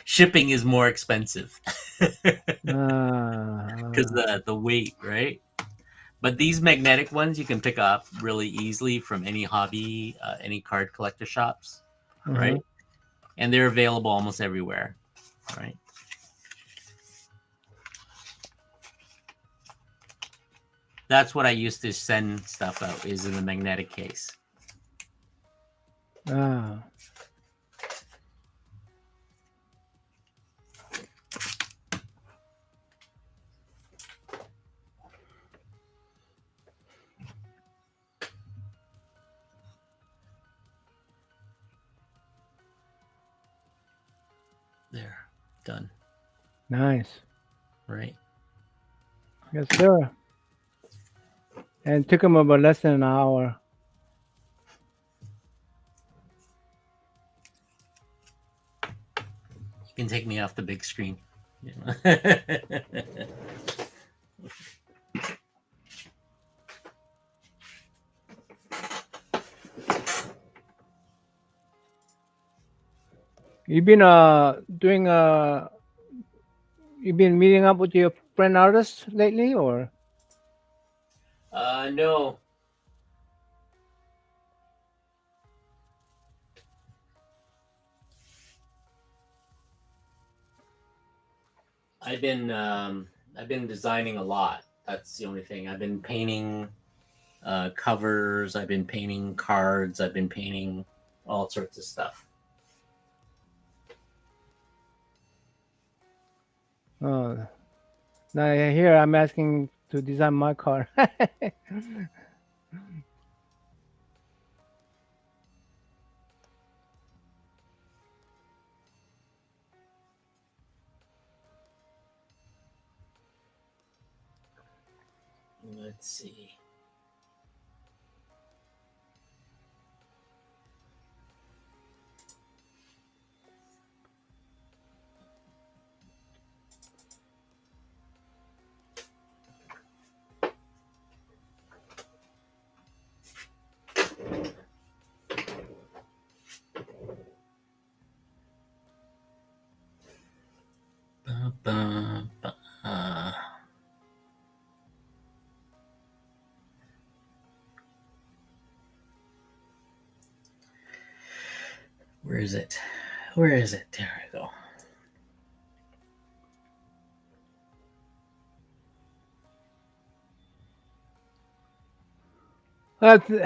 Shipping is more expensive because uh, the weight, right? But these magnetic ones you can pick up really easily from any hobby, any card collector shops, uh-huh. right? And they're available almost everywhere, right? That's what I used to send stuff out, is in the magnetic case. Ah. There, done, Nice. right? Yes, sir. And it took him about less than an hour. You can take me off the big screen. You've been doing you've been meeting up with your friend artists lately or No, I've been designing a lot. That's the only thing. I've been painting covers. I've been painting cards. I've been painting all sorts of stuff. oh now here I'm asking to design my car. Let's see. Where is it? Where is it? There we go.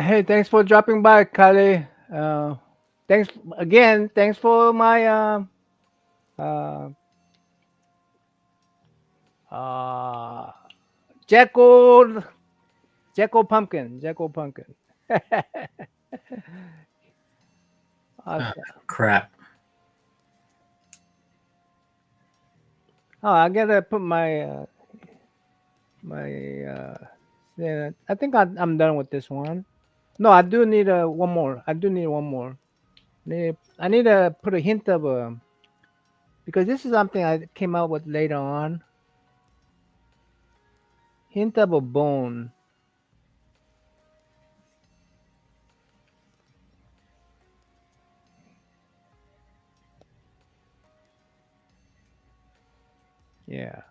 Hey, thanks for dropping by, Kali. Thanks again. Thanks for my uh, uh, Jacko Pumpkin. Ah, Awesome. crap. Oh, I gotta put my. Yeah, I think I'm done with this one. No, I do need one more. I do need one more. I need to put a hint of a because this is something I came up with later on. Hint of a bone. Yeah.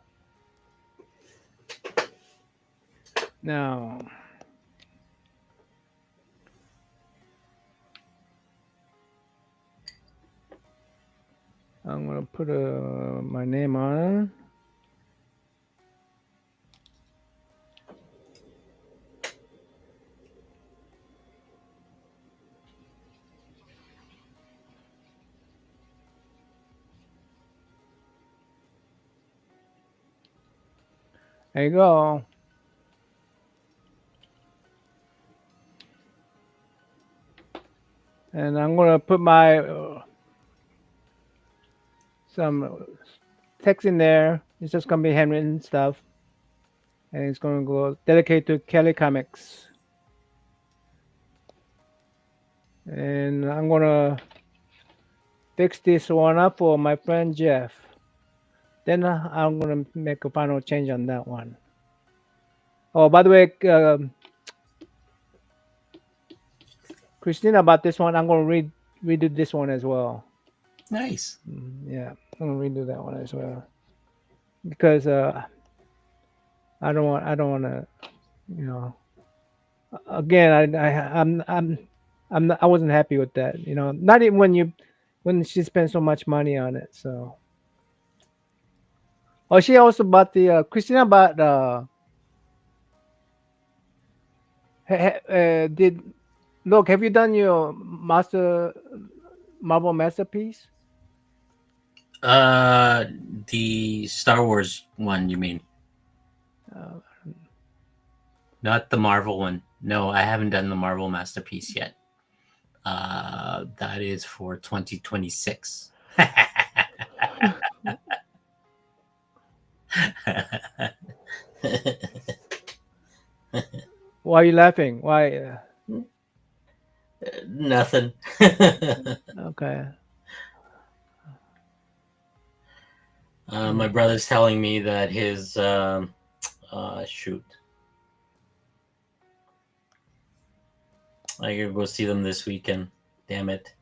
Now I'm gonna put my name on. There you go. And I'm gonna put my some text in there. It's just gonna be handwritten stuff, and it's gonna go dedicated to Kelly Comics. And I'm gonna fix this one up for my friend Jeff. Then I'm gonna make a final change on that one. Oh, by the way, Christina, about this one, I'm gonna redo this one as well. Nice. Yeah, I'm gonna redo that one as well because I don't want to, you know. Again, I wasn't happy with that. You know, not even when she spent so much money on it. So, oh, she also bought the Christina bought did look. Have you done your Marvel masterpiece? Uh, the Star Wars one, you mean? Uh, Not the Marvel one. No, I haven't done the Marvel masterpiece yet. That is for 2026. why are you laughing? Why? Nothing. Okay. My Mm. brother's telling me that his shoot. I gotta go see them this weekend. Damn it.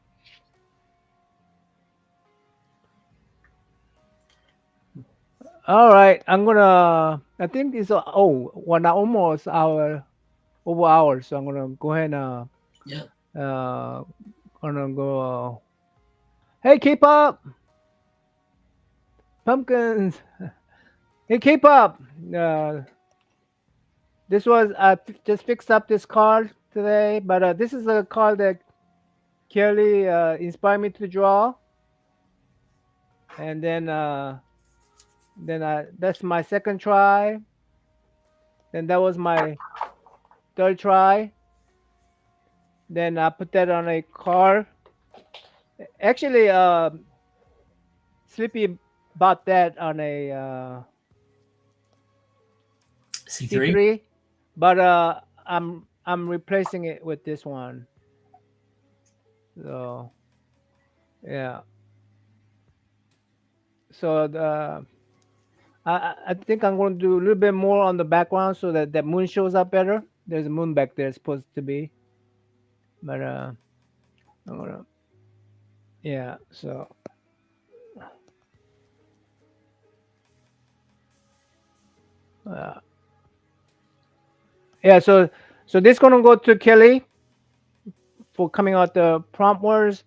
All right, I'm gonna. I think it's almost hour over hour, so I'm gonna go ahead and Yeah. uh gonna go. Hey, keep up, pumpkins. Hey, keep up. Uh, this was just fixed up this car today, but this is a car that Kelly inspired me to draw, and then that's my second try. Then that was my third try. Then I put that on a car. Actually, Sleepy bought that on a C3? C3, but I'm replacing it with this one. So yeah. So I think I'm going to do a little bit more on the background so that the moon shows up better. There's a moon back there supposed to be, but I'm gonna yeah. So uh, yeah. So this gonna go to Kelly for coming out the prompt words.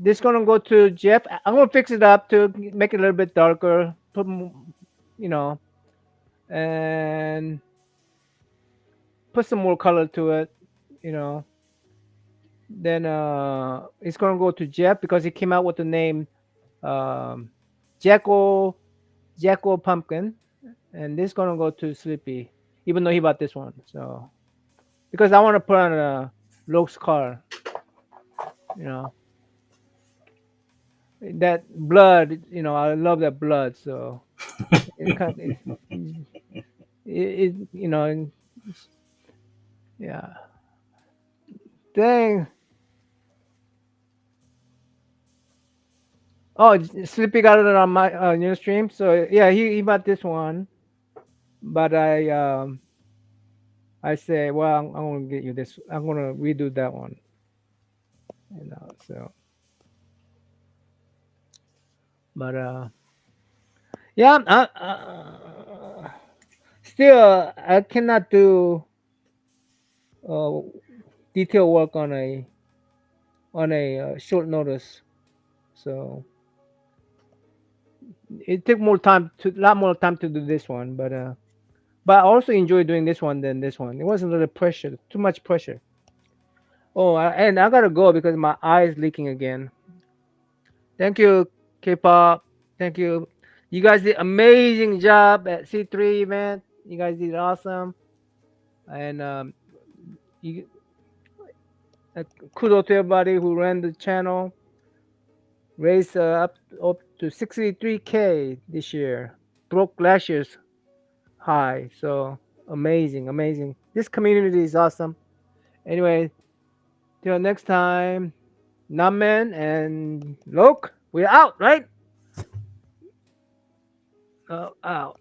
This gonna go to Jeff. I'm gonna fix it up to make it a little bit darker. You know, and put some more color to it. You know, then it's gonna go to Jeff because he came out with the name um, Jacko Jacko Pumpkin, and this gonna go to Sleepy, even though he bought this one. So because I want to put on a Loke's car, you know, that blood. You know, I love that blood. So it kind it you know, yeah. Dang. Oh, Sleepy got it on my new stream. So yeah, he bought this one, but I say, well, I'm gonna get you this. I'm gonna redo that one. You know, so but yeah, still I cannot do uh detail work on a short notice. So it took more time to lot more time to do this one, but I also enjoy doing this one than this one. It wasn't really pressure, too much pressure. Oh, and I gotta go because my eye is leaking again. Thank you, K-pop. Thank you. You guys did amazing job at C3 event. You guys did awesome, and you, uh, kudos to everybody who ran the channel. Raised up to 63K this year. Broke last year's high. So amazing, amazing. This community is awesome. Anyway, till next time, Namen and Lok, we're out, right? Out.